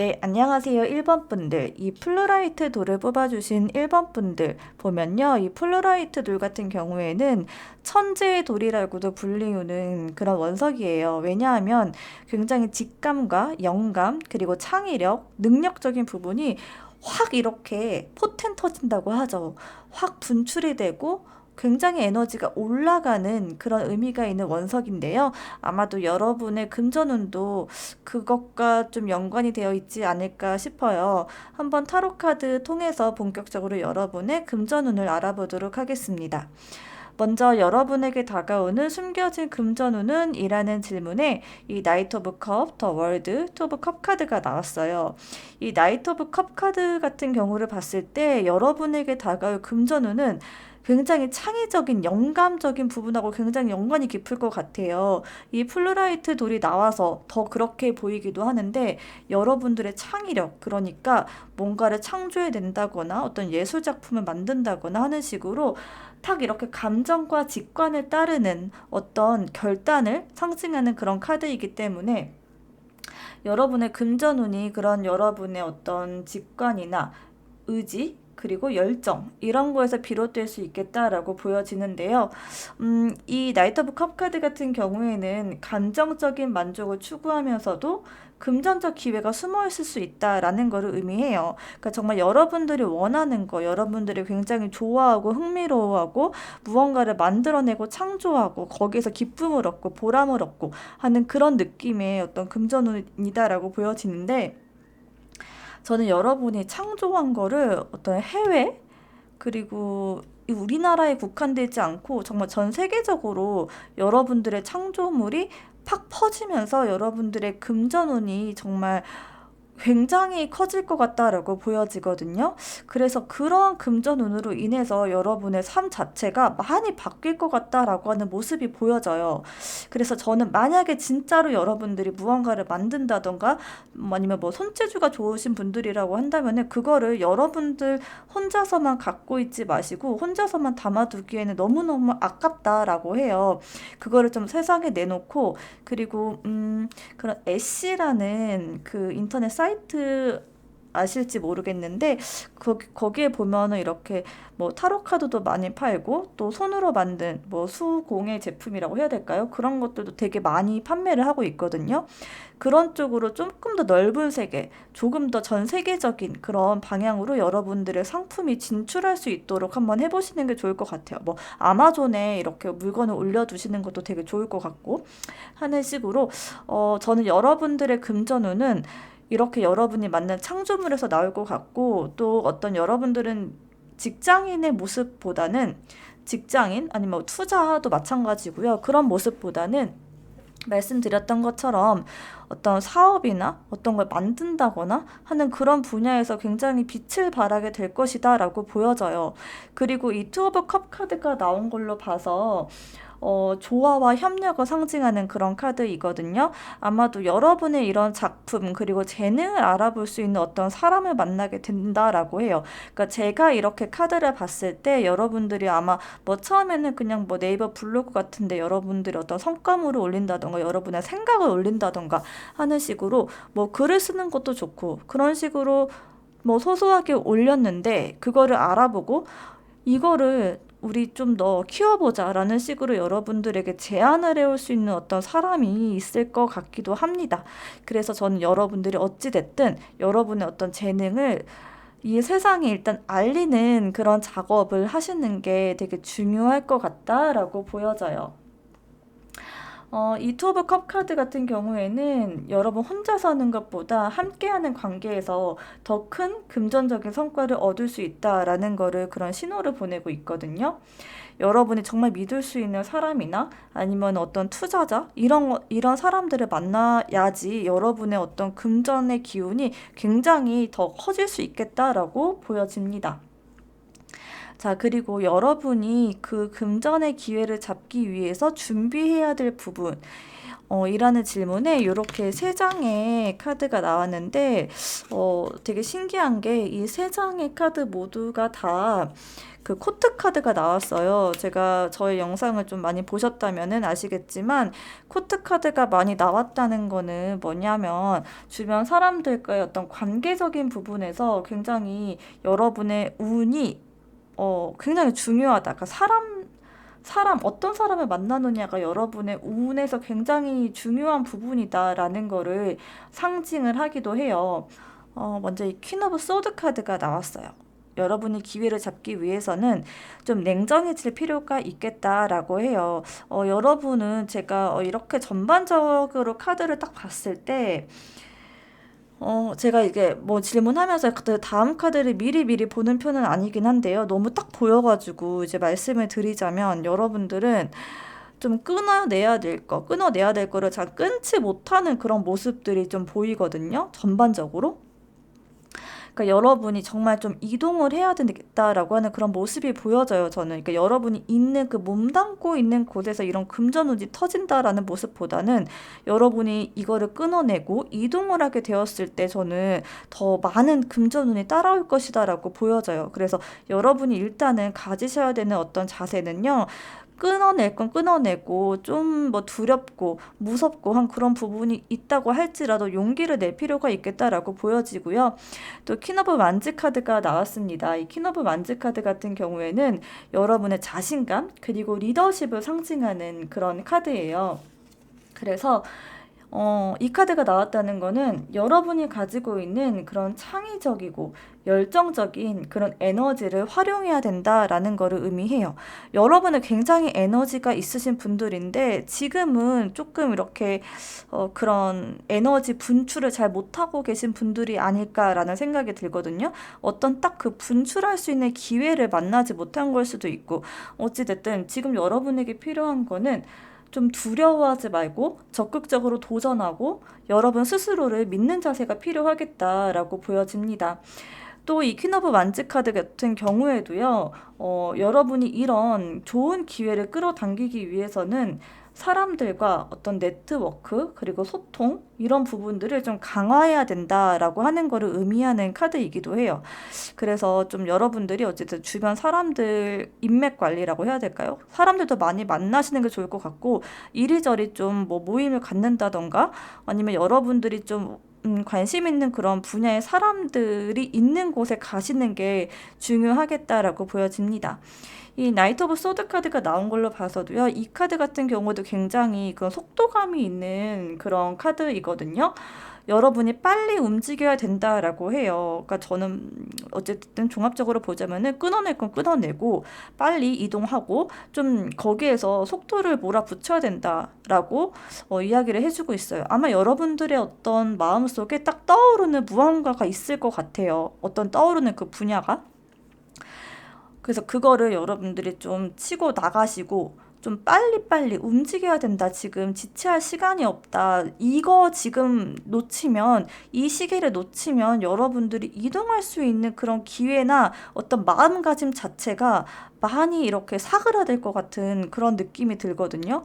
네, 안녕하세요. 1번 분들. 이 플루라이트 돌을 뽑아주신 1번 분들 보면요. 이 플루라이트 돌 같은 경우에는 천재의 돌이라고도 불리우는 그런 원석이에요. 왜냐하면 굉장히 직감과 영감, 그리고 창의력, 능력적인 부분이 확 이렇게 포텐 터진다고 하죠. 확 분출이 되고 굉장히 에너지가 올라가는 그런 의미가 있는 원석인데요. 아마도 여러분의 금전운도 그것과 좀 연관이 되어 있지 않을까 싶어요. 한번 타로 카드 통해서 본격적으로 여러분의 금전운을 알아보도록 하겠습니다. 먼저 여러분에게 다가오는 숨겨진 금전운은? 이라는 질문에 이 나이트 오브 컵, 더 월드, 투 오브 컵 카드가 나왔어요. 이 나이트 오브 컵 카드 같은 경우를 봤을 때 여러분에게 다가올 금전운은 굉장히 창의적인 영감적인 부분하고 굉장히 연관이 깊을 것 같아요. 이 플루라이트 돌이 나와서 더 그렇게 보이기도 하는데 여러분들의 창의력, 그러니까 뭔가를 창조해낸다거나 어떤 예술 작품을 만든다거나 하는 식으로 탁 이렇게 감정과 직관을 따르는 어떤 결단을 상징하는 그런 카드이기 때문에 여러분의 금전운이 그런 여러분의 어떤 직관이나 의지, 그리고 열정 이런 거에서 비롯될 수 있겠다라고 보여지는데요. 이 나이트 오브 컵 카드 같은 경우에는 감정적인 만족을 추구하면서도 금전적 기회가 숨어 있을 수 있다라는 것을 의미해요. 그러니까 정말 여러분들이 원하는 거, 여러분들이 굉장히 좋아하고 흥미로워하고 무언가를 만들어내고 창조하고 거기에서 기쁨을 얻고 보람을 얻고 하는 그런 느낌의 어떤 금전운이다라고 보여지는데 저는 여러분이 창조한 거를 어떤 해외 그리고 우리나라에 국한되지 않고 정말 전 세계적으로 여러분들의 창조물이 팍 퍼지면서 여러분들의 금전운이 정말 굉장히 커질 것 같다라고 보여지거든요. 그래서 그러한 금전운으로 인해서 여러분의 삶 자체가 많이 바뀔 것 같다라고 하는 모습이 보여져요. 그래서 저는 만약에 진짜로 여러분들이 무언가를 만든다던가 아니면 뭐 손재주가 좋으신 분들이라고 한다면은 그거를 여러분들 혼자서만 갖고 있지 마시고 혼자서만 담아두기에는 너무너무 아깝다라고 해요. 그거를 좀 세상에 내놓고 그리고 그런 애쉬라는 그 인터넷 사이트 아실지 모르겠는데 거기에 보면은 이렇게 뭐 타로 카드도 많이 팔고 또 손으로 만든 뭐 수공예 제품이라고 해야 될까요? 그런 것들도 되게 많이 판매를 하고 있거든요. 그런 쪽으로 조금 더 넓은 세계, 조금 더 전 세계적인 그런 방향으로 여러분들의 상품이 진출할 수 있도록 한번 해보시는 게 좋을 것 같아요. 뭐 아마존에 이렇게 물건을 올려두시는 것도 되게 좋을 것 같고 하는 식으로 저는 여러분들의 금전운은 이렇게 여러분이 만든 창조물에서 나올 것 같고 또 어떤 여러분들은 직장인의 모습보다는 직장인 아니면 뭐 투자도 마찬가지고요. 그런 모습보다는 말씀드렸던 것처럼 어떤 사업이나 어떤 걸 만든다거나 하는 그런 분야에서 굉장히 빛을 발하게 될 것이다라고 보여져요. 그리고 이 투 오브 컵 카드가 나온 걸로 봐서 조화와 협력을 상징하는 그런 카드이거든요. 아마도 여러분의 이런 작품 그리고 재능을 알아볼 수 있는 어떤 사람을 만나게 된다라고 해요. 그러니까 제가 이렇게 카드를 봤을 때 여러분들이 아마 뭐 처음에는 그냥 뭐 네이버 블로그 같은데 여러분들이 어떤 성과물을 올린다던가 여러분의 생각을 올린다던가 하는 식으로 뭐 글을 쓰는 것도 좋고 그런 식으로 뭐 소소하게 올렸는데 그거를 알아보고 이거를 우리 좀 더 키워보자라는 식으로 여러분들에게 제안을 해올 수 있는 어떤 사람이 있을 것 같기도 합니다. 그래서 저는 여러분들이 어찌됐든 여러분의 어떤 재능을 이 세상에 일단 알리는 그런 작업을 하시는 게 되게 중요할 것 같다라고 보여져요. 이 투 오브 컵 카드 같은 경우에는 여러분 혼자 사는 것보다 함께하는 관계에서 더 큰 금전적인 성과를 얻을 수 있다라는 거를 그런 신호를 보내고 있거든요. 여러분이 정말 믿을 수 있는 사람이나 아니면 어떤 투자자 이런 사람들을 만나야지 여러분의 어떤 금전의 기운이 굉장히 더 커질 수 있겠다라고 보여집니다. 자, 그리고 여러분이 그 금전의 기회를 잡기 위해서 준비해야 될 부분. 이라는 질문에 이렇게 세 장의 카드가 나왔는데 되게 신기한 게 이 세 장의 카드 모두가 다 그 코트 카드가 나왔어요. 제가 저의 영상을 좀 많이 보셨다면은 아시겠지만 코트 카드가 많이 나왔다는 거는 뭐냐면 주변 사람들과의 어떤 관계적인 부분에서 굉장히 여러분의 운이 굉장히 중요하다. 그러니까 어떤 사람을 만나느냐가 여러분의 운에서 굉장히 중요한 부분이다라는 거를 상징을 하기도 해요. 먼저 이 퀸 오브 소드 카드가 나왔어요. 여러분이 기회를 잡기 위해서는 좀 냉정해질 필요가 있겠다라고 해요. 여러분은 제가 이렇게 전반적으로 카드를 딱 봤을 때 제가 이게 뭐 질문하면서 그 다음 카드를 미리 보는 편은 아니긴 한데요. 너무 딱 보여가지고 이제 말씀을 드리자면 여러분들은 좀 끊어내야 될 거를 잘 끊지 못하는 그런 모습들이 좀 보이거든요. 전반적으로. 그러니까 여러분이 정말 좀 이동을 해야 되겠다라고 하는 그런 모습이 보여져요, 저는. 그러니까 여러분이 있는 그 몸담고 있는 곳에서 이런 금전운이 터진다라는 모습보다는 여러분이 이거를 끊어내고 이동을 하게 되었을 때 저는 더 많은 금전운이 따라올 것이다라고 보여져요. 그래서 여러분이 일단은 가지셔야 되는 어떤 자세는요. 끊어낼 건 끊어내고 좀 뭐 두렵고 무섭고 한 그런 부분이 있다고 할지라도 용기를 낼 필요가 있겠다라고 보여지고요. 또 퀸 오브 만지 카드가 나왔습니다. 이 퀸 오브 만지 카드 같은 경우에는 여러분의 자신감 그리고 리더십을 상징하는 그런 카드예요. 그래서 이 카드가 나왔다는 거는 여러분이 가지고 있는 그런 창의적이고 열정적인 그런 에너지를 활용해야 된다라는 거를 의미해요. 여러분은 굉장히 에너지가 있으신 분들인데 지금은 조금 이렇게 그런 에너지 분출을 잘 못하고 계신 분들이 아닐까라는 생각이 들거든요. 어떤 딱 그 분출할 수 있는 기회를 만나지 못한 걸 수도 있고 어찌됐든 지금 여러분에게 필요한 거는 좀 두려워하지 말고 적극적으로 도전하고 여러분 스스로를 믿는 자세가 필요하겠다라고 보여집니다. 또 이 퀸 오브 만지 카드 같은 경우에도요, 여러분이 이런 좋은 기회를 끌어당기기 위해서는 사람들과 어떤 네트워크, 그리고 소통, 이런 부분들을 좀 강화해야 된다라고 하는 거를 의미하는 카드이기도 해요. 그래서 좀 여러분들이 어쨌든 주변 사람들 인맥 관리라고 해야 될까요? 사람들도 많이 만나시는 게 좋을 것 같고, 이리저리 좀 뭐 모임을 갖는다던가, 아니면 여러분들이 좀 관심 있는 그런 분야의 사람들이 있는 곳에 가시는 게 중요하겠다라고 보여집니다. 이 나이트 오브 소드 카드가 나온 걸로 봐서도요. 이 카드 같은 경우도 굉장히 그런 속도감이 있는 그런 카드이거든요. 여러분이 빨리 움직여야 된다라고 해요. 그러니까 저는 어쨌든 종합적으로 보자면은 끊어낼 건 끊어내고 빨리 이동하고 좀 거기에서 속도를 몰아붙여야 된다라고 이야기를 해주고 있어요. 아마 여러분들의 어떤 마음속에 딱 떠오르는 무언가가 있을 것 같아요. 어떤 떠오르는 그 분야가. 그래서 그거를 여러분들이 좀 치고 나가시고 좀 빨리빨리 움직여야 된다. 지금 지체할 시간이 없다. 이거 지금 놓치면, 이 시기를 놓치면 여러분들이 이동할 수 있는 그런 기회나 어떤 마음가짐 자체가 많이 이렇게 사그라들 것 같은 그런 느낌이 들거든요.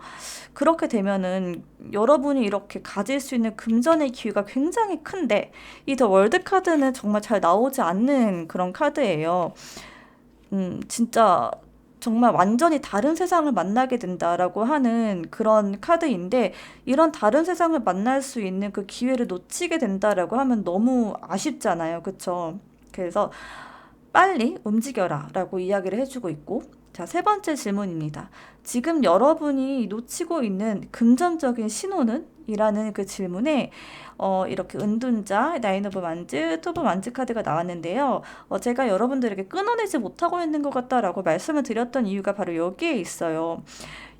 그렇게 되면은 여러분이 이렇게 가질 수 있는 금전의 기회가 굉장히 큰데, 이 더 월드 카드는 정말 잘 나오지 않는 그런 카드예요. 진짜 정말 완전히 다른 세상을 만나게 된다라고 하는 그런 카드인데 이런 다른 세상을 만날 수 있는 그 기회를 놓치게 된다라고 하면 너무 아쉽잖아요. 그쵸? 그래서 빨리 움직여라 라고 이야기를 해주고 있고 자, 세 번째 질문입니다. 지금 여러분이 놓치고 있는 금전적인 신호는? 이라는 그 질문에 이렇게 은둔자, 나인 오브 만즈, 투브 만즈 카드가 나왔는데요. 제가 여러분들에게 끊어내지 못하고 있는 것 같다라고 말씀을 드렸던 이유가 바로 여기에 있어요.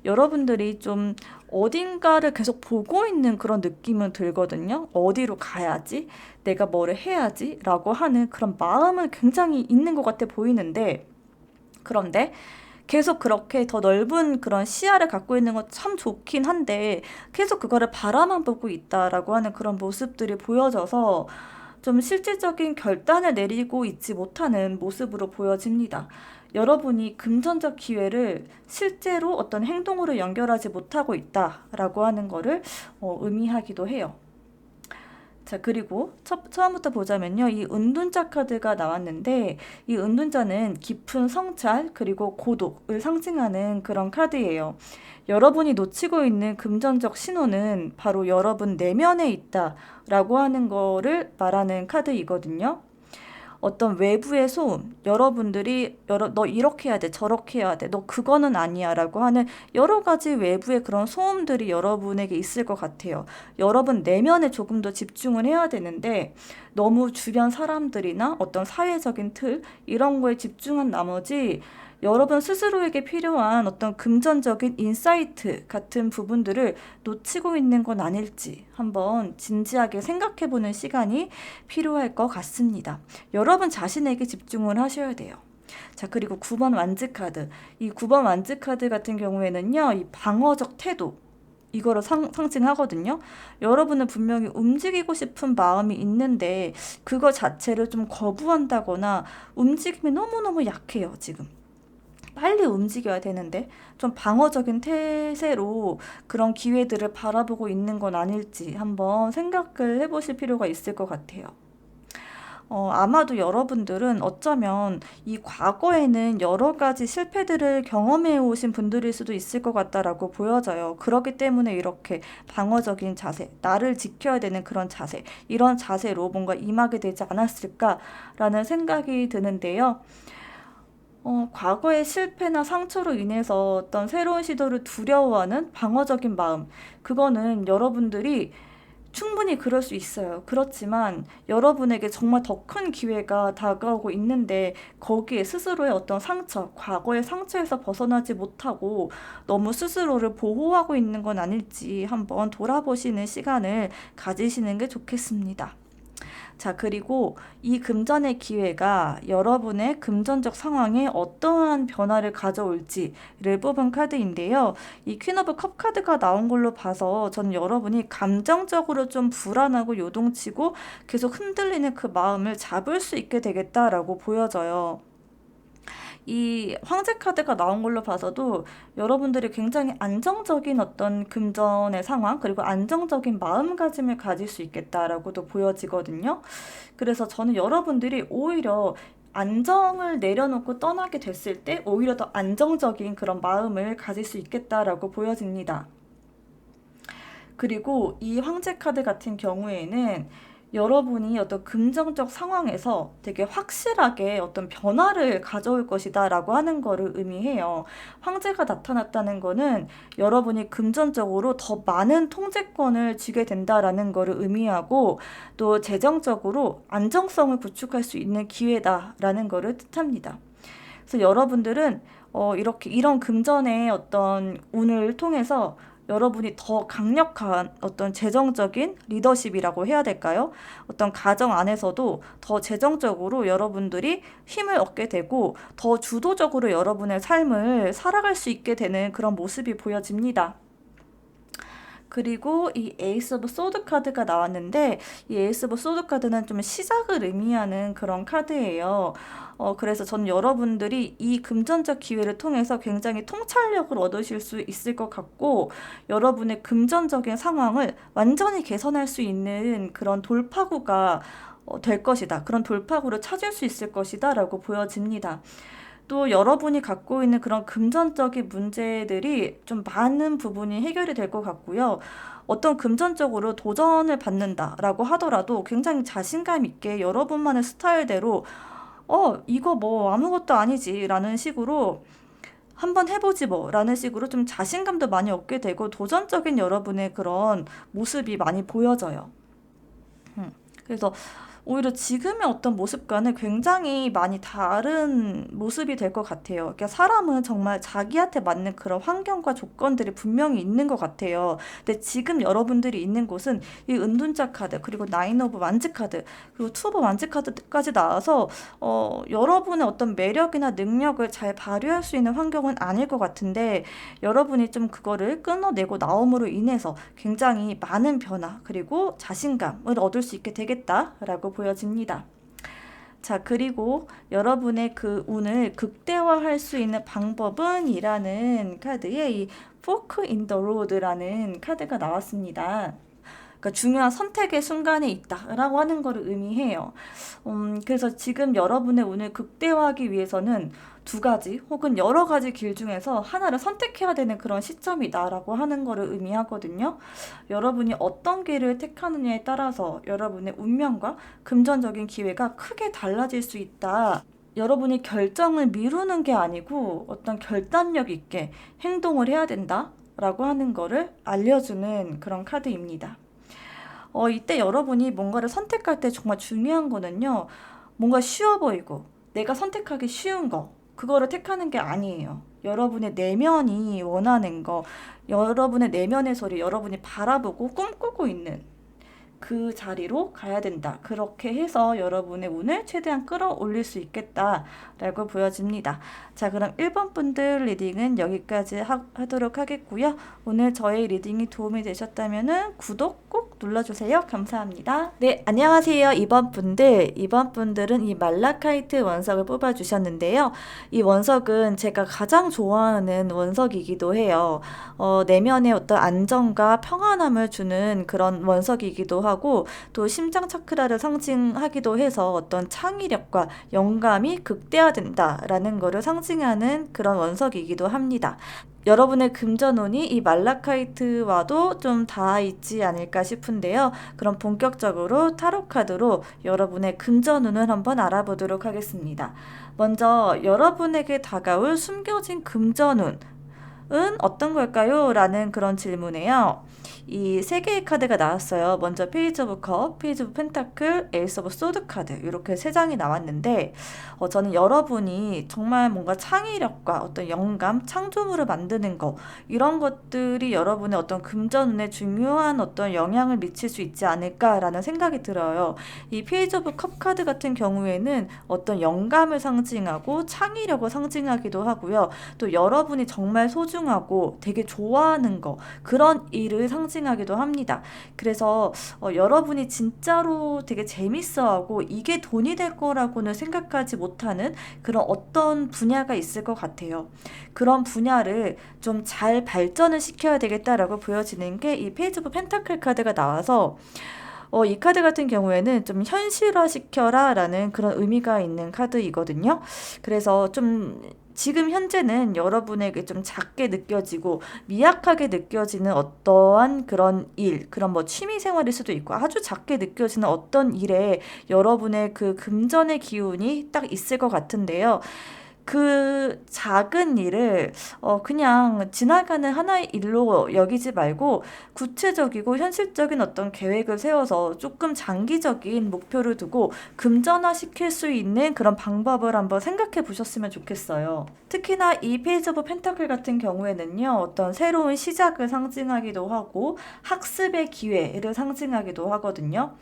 여러분들이 좀 어딘가를 계속 보고 있는 그런 느낌은 들거든요. 어디로 가야지? 내가 뭐를 해야지? 라고 하는 그런 마음은 굉장히 있는 것 같아 보이는데 그런데 계속 그렇게 더 넓은 그런 시야를 갖고 있는 건 참 좋긴 한데 계속 그거를 바라만 보고 있다라고 하는 그런 모습들이 보여져서 좀 실질적인 결단을 내리고 있지 못하는 모습으로 보여집니다. 여러분이 금전적 기회를 실제로 어떤 행동으로 연결하지 못하고 있다라고 하는 거를 의미하기도 해요. 자, 그리고 처음부터 보자면요. 이 은둔자 카드가 나왔는데 이 은둔자는 깊은 성찰 그리고 고독을 상징하는 그런 카드예요. 여러분이 놓치고 있는 금전적 신호는 바로 여러분 내면에 있다라고 하는 거를 말하는 카드이거든요. 어떤 외부의 소음, 여러분들이 너 이렇게 해야 돼, 저렇게 해야 돼, 너 그거는 아니야 라고 하는 여러 가지 외부의 그런 소음들이 여러분에게 있을 것 같아요. 여러분 내면에 조금 더 집중을 해야 되는데 너무 주변 사람들이나 어떤 사회적인 틀 이런 거에 집중한 나머지 여러분 스스로에게 필요한 어떤 금전적인 인사이트 같은 부분들을 놓치고 있는 건 아닐지 한번 진지하게 생각해보는 시간이 필요할 것 같습니다. 여러분 자신에게 집중을 하셔야 돼요. 자, 그리고 9번 완즈 카드. 이 9번 완즈 카드 같은 경우에는요, 이 방어적 태도. 이거를 상징하거든요. 여러분은 분명히 움직이고 싶은 마음이 있는데 그거 자체를 좀 거부한다거나 움직임이 너무너무 약해요, 지금. 빨리 움직여야 되는데 좀 방어적인 태세로 그런 기회들을 바라보고 있는 건 아닐지 한번 생각을 해보실 필요가 있을 것 같아요. 아마도 여러분들은 어쩌면 이 과거에는 여러 가지 실패들을 경험해 오신 분들일 수도 있을 것 같다라고 보여져요. 그렇기 때문에 이렇게 방어적인 자세, 나를 지켜야 되는 그런 자세, 이런 자세로 뭔가 임하게 되지 않았을까라는 생각이 드는데요. 과거의 실패나 상처로 인해서 어떤 새로운 시도를 두려워하는 방어적인 마음, 그거는 여러분들이 충분히 그럴 수 있어요. 그렇지만 여러분에게 정말 더 큰 기회가 다가오고 있는데 거기에 스스로의 어떤 상처, 과거의 상처에서 벗어나지 못하고 너무 스스로를 보호하고 있는 건 아닐지 한번 돌아보시는 시간을 가지시는 게 좋겠습니다. 자, 그리고 이 금전의 기회가 여러분의 금전적 상황에 어떠한 변화를 가져올지를 뽑은 카드인데요. 이 퀸 오브 컵 카드가 나온 걸로 봐서 저는 여러분이 감정적으로 좀 불안하고 요동치고 계속 흔들리는 그 마음을 잡을 수 있게 되겠다라고 보여져요. 이 황제 카드가 나온 걸로 봐서도 여러분들이 굉장히 안정적인 어떤 금전의 상황, 그리고 안정적인 마음가짐을 가질 수 있겠다라고도 보여지거든요. 그래서 저는 여러분들이 오히려 안정을 내려놓고 떠나게 됐을 때 오히려 더 안정적인 그런 마음을 가질 수 있겠다라고 보여집니다. 그리고 이 황제 카드 같은 경우에는 여러분이 어떤 긍정적 상황에서 되게 확실하게 어떤 변화를 가져올 것이다 라고 하는 거를 의미해요. 황제가 나타났다는 거는 여러분이 금전적으로 더 많은 통제권을 쥐게 된다라는 거를 의미하고 또 재정적으로 안정성을 구축할 수 있는 기회다라는 거를 뜻합니다. 그래서 여러분들은 이렇게 이런 금전의 어떤 운을 통해서 여러분이 더 강력한 어떤 재정적인 리더십이라고 해야 될까요? 어떤 가정 안에서도 더 재정적으로 여러분들이 힘을 얻게 되고 더 주도적으로 여러분의 삶을 살아갈 수 있게 되는 그런 모습이 보여집니다. 그리고 이 에이스 오브 소드 카드가 나왔는데 이 에이스 오브 소드 카드는 좀 시작을 의미하는 그런 카드예요. 그래서 저는 여러분들이 이 금전적 기회를 통해서 굉장히 통찰력을 얻으실 수 있을 것 같고 여러분의 금전적인 상황을 완전히 개선할 수 있는 그런 돌파구가 될 것이다. 그런 돌파구를 찾을 수 있을 것이다 라고 보여집니다. 또 여러분이 갖고 있는 그런 금전적인 문제들이 좀 많은 부분이 해결이 될 것 같고요. 어떤 금전적으로 도전을 받는다라고 하더라도 굉장히 자신감 있게 여러분만의 스타일대로 이거 뭐 아무것도 아니지 라는 식으로 한번 해보지 뭐 라는 식으로 좀 자신감도 많이 얻게 되고 도전적인 여러분의 그런 모습이 많이 보여져요. 그래서 오히려 지금의 어떤 모습과는 굉장히 많이 다른 모습이 될 것 같아요. 그러니까 사람은 정말 자기한테 맞는 그런 환경과 조건들이 분명히 있는 것 같아요. 근데 지금 여러분들이 있는 곳은 이 은둔자 카드, 그리고 나인 오브 완즈 카드, 그리고 투 오브 완즈 카드까지 나와서 여러분의 어떤 매력이나 능력을 잘 발휘할 수 있는 환경은 아닐 것 같은데 여러분이 좀 그거를 끊어내고 나옴으로 인해서 굉장히 많은 변화, 그리고 자신감을 얻을 수 있게 되겠다라고 보여집니다. 자, 그리고 여러분의 그 운을 극대화할 수 있는 방법은 이라는 카드에 이 Fork in the Road라는 카드가 나왔습니다. 그러니까 중요한 선택의 순간에 있다라고 하는 것을 의미해요. 그래서 지금 여러분의 운을 극대화하기 위해서는 두 가지 혹은 여러 가지 길 중에서 하나를 선택해야 되는 그런 시점이다라고 하는 것을 의미하거든요. 여러분이 어떤 길을 택하느냐에 따라서 여러분의 운명과 금전적인 기회가 크게 달라질 수 있다. 여러분이 결정을 미루는 게 아니고 어떤 결단력 있게 행동을 해야 된다라고 하는 거를 알려주는 그런 카드입니다. 이때 여러분이 뭔가를 선택할 때 정말 중요한 거는요. 뭔가 쉬워 보이고 내가 선택하기 쉬운 거 그거를 택하는 게 아니에요. 여러분의 내면이 원하는 거, 여러분의 내면의 소리, 여러분이 바라보고 꿈꾸고 있는 그 자리로 가야 된다. 그렇게 해서 여러분의 운을 최대한 끌어올릴 수 있겠다라고 보여집니다. 자, 그럼 1번 분들 리딩은 여기까지 하도록 하겠고요. 오늘 저의 리딩이 도움이 되셨다면 구독 꼭 눌러주세요. 감사합니다. 네, 안녕하세요. 2번 분들. 2번 분들은 이 말라카이트 원석을 뽑아주셨는데요. 이 원석은 제가 가장 좋아하는 원석이기도 해요. 내면의 어떤 안정과 평안함을 주는 그런 원석이기도 하고 또 심장 차크라를 상징하기도 해서 어떤 창의력과 영감이 극대화된다라는 것을 상징하는 그런 원석이기도 합니다. 여러분의 금전운이 이 말라카이트와도 좀 닿아 있지 않을까 싶은데요. 그럼 본격적으로 타로 카드로 여러분의 금전운을 한번 알아보도록 하겠습니다. 먼저 여러분에게 다가올 숨겨진 금전운 은 어떤 걸까요? 라는 그런 질문에요. 이 세 개의 카드가 나왔어요. 먼저 페이지 오브 컵, 페이지 오브 펜타클, 에이스 오브 소드 카드 이렇게 세 장이 나왔는데 저는 여러분이 정말 뭔가 창의력과 어떤 영감, 창조물을 만드는 거 이런 것들이 여러분의 어떤 금전운에 중요한 어떤 영향을 미칠 수 있지 않을까라는 생각이 들어요. 이 페이지 오브 컵 카드 같은 경우에는 어떤 영감을 상징하고 창의력을 상징하기도 하고요. 또 여러분이 정말 소중하고 되게 좋아하는 거 그런 일을 상징하기도 합니다. 그래서 여러분이 진짜로 되게 재밌어하고 이게 돈이 될 거라고는 생각하지 못하는 그런 어떤 분야가 있을 것 같아요. 그런 분야를 좀 잘 발전을 시켜야 되겠다라고 보여지는 게 이 페이지 오브 펜타클 카드가 나와서 이 카드 같은 경우에는 좀 현실화시켜라 라는 그런 의미가 있는 카드이거든요. 그래서 좀 지금 현재는 여러분에게 좀 작게 느껴지고 미약하게 느껴지는 어떠한 그런 일, 그런 뭐 취미 생활일 수도 있고 아주 작게 느껴지는 어떤 일에 여러분의 그 금전의 기운이 딱 있을 것 같은데요. 그 작은 일을 그냥 지나가는 하나의 일로 여기지 말고 구체적이고 현실적인 어떤 계획을 세워서 조금 장기적인 목표를 두고 금전화시킬 수 있는 그런 방법을 한번 생각해 보셨으면 좋겠어요. 특히나 이 페이지 오브 펜타클 같은 경우에는요. 어떤 새로운 시작을 상징하기도 하고 학습의 기회를 상징하기도 하거든요.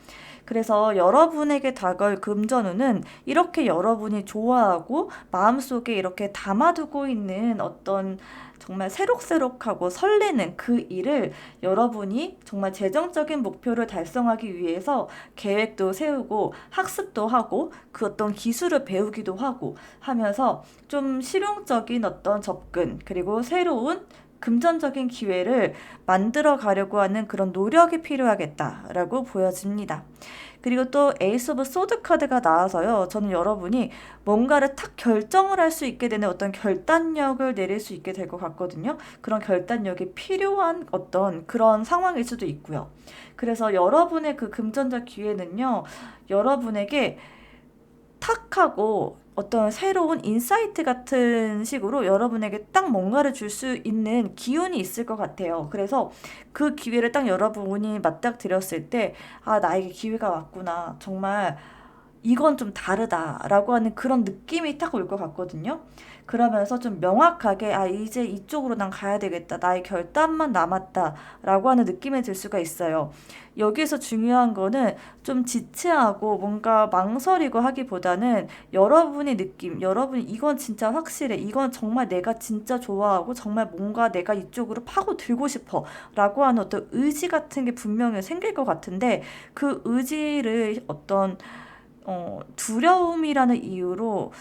그래서 여러분에게 다가올 금전운은 이렇게 여러분이 좋아하고 마음속에 이렇게 담아두고 있는 어떤 정말 새록새록하고 설레는 그 일을 여러분이 정말 재정적인 목표를 달성하기 위해서 계획도 세우고 학습도 하고 그 어떤 기술을 배우기도 하고 하면서 좀 실용적인 어떤 접근 그리고 새로운 금전적인 기회를 만들어 가려고 하는 그런 노력이 필요하겠다라고 보여집니다. 그리고 또 에이스 오브 소드 카드가 나와서요. 저는 여러분이 뭔가를 탁 결정을 할 수 있게 되는 어떤 결단력을 내릴 수 있게 될 것 같거든요. 그런 결단력이 필요한 어떤 그런 상황일 수도 있고요. 그래서 여러분의 그 금전적 기회는요. 여러분에게 탁 하고 어떤 새로운 인사이트 같은 식으로 여러분에게 딱 뭔가를 줄 수 있는 기운이 있을 것 같아요. 그래서 그 기회를 딱 여러분이 맞닥뜨렸을 때, 아, 나에게 기회가 왔구나. 정말 이건 좀 다르다라고 하는 그런 느낌이 딱 올 것 같거든요. 그러면서 좀 명확하게 이제 이쪽으로 난 가야 되겠다. 나의 결단만 남았다라고 하는 느낌이 들 수가 있어요. 여기서 중요한 거는 좀 지체하고 뭔가 망설이고 하기보다는 여러분의 느낌, 여러분이 이건 진짜 확실해. 이건 정말 내가 진짜 좋아하고 정말 뭔가 내가 이쪽으로 파고들고 싶어 라고 하는 어떤 의지 같은 게 분명히 생길 것 같은데 그 의지를 어떤 두려움이라는 이유로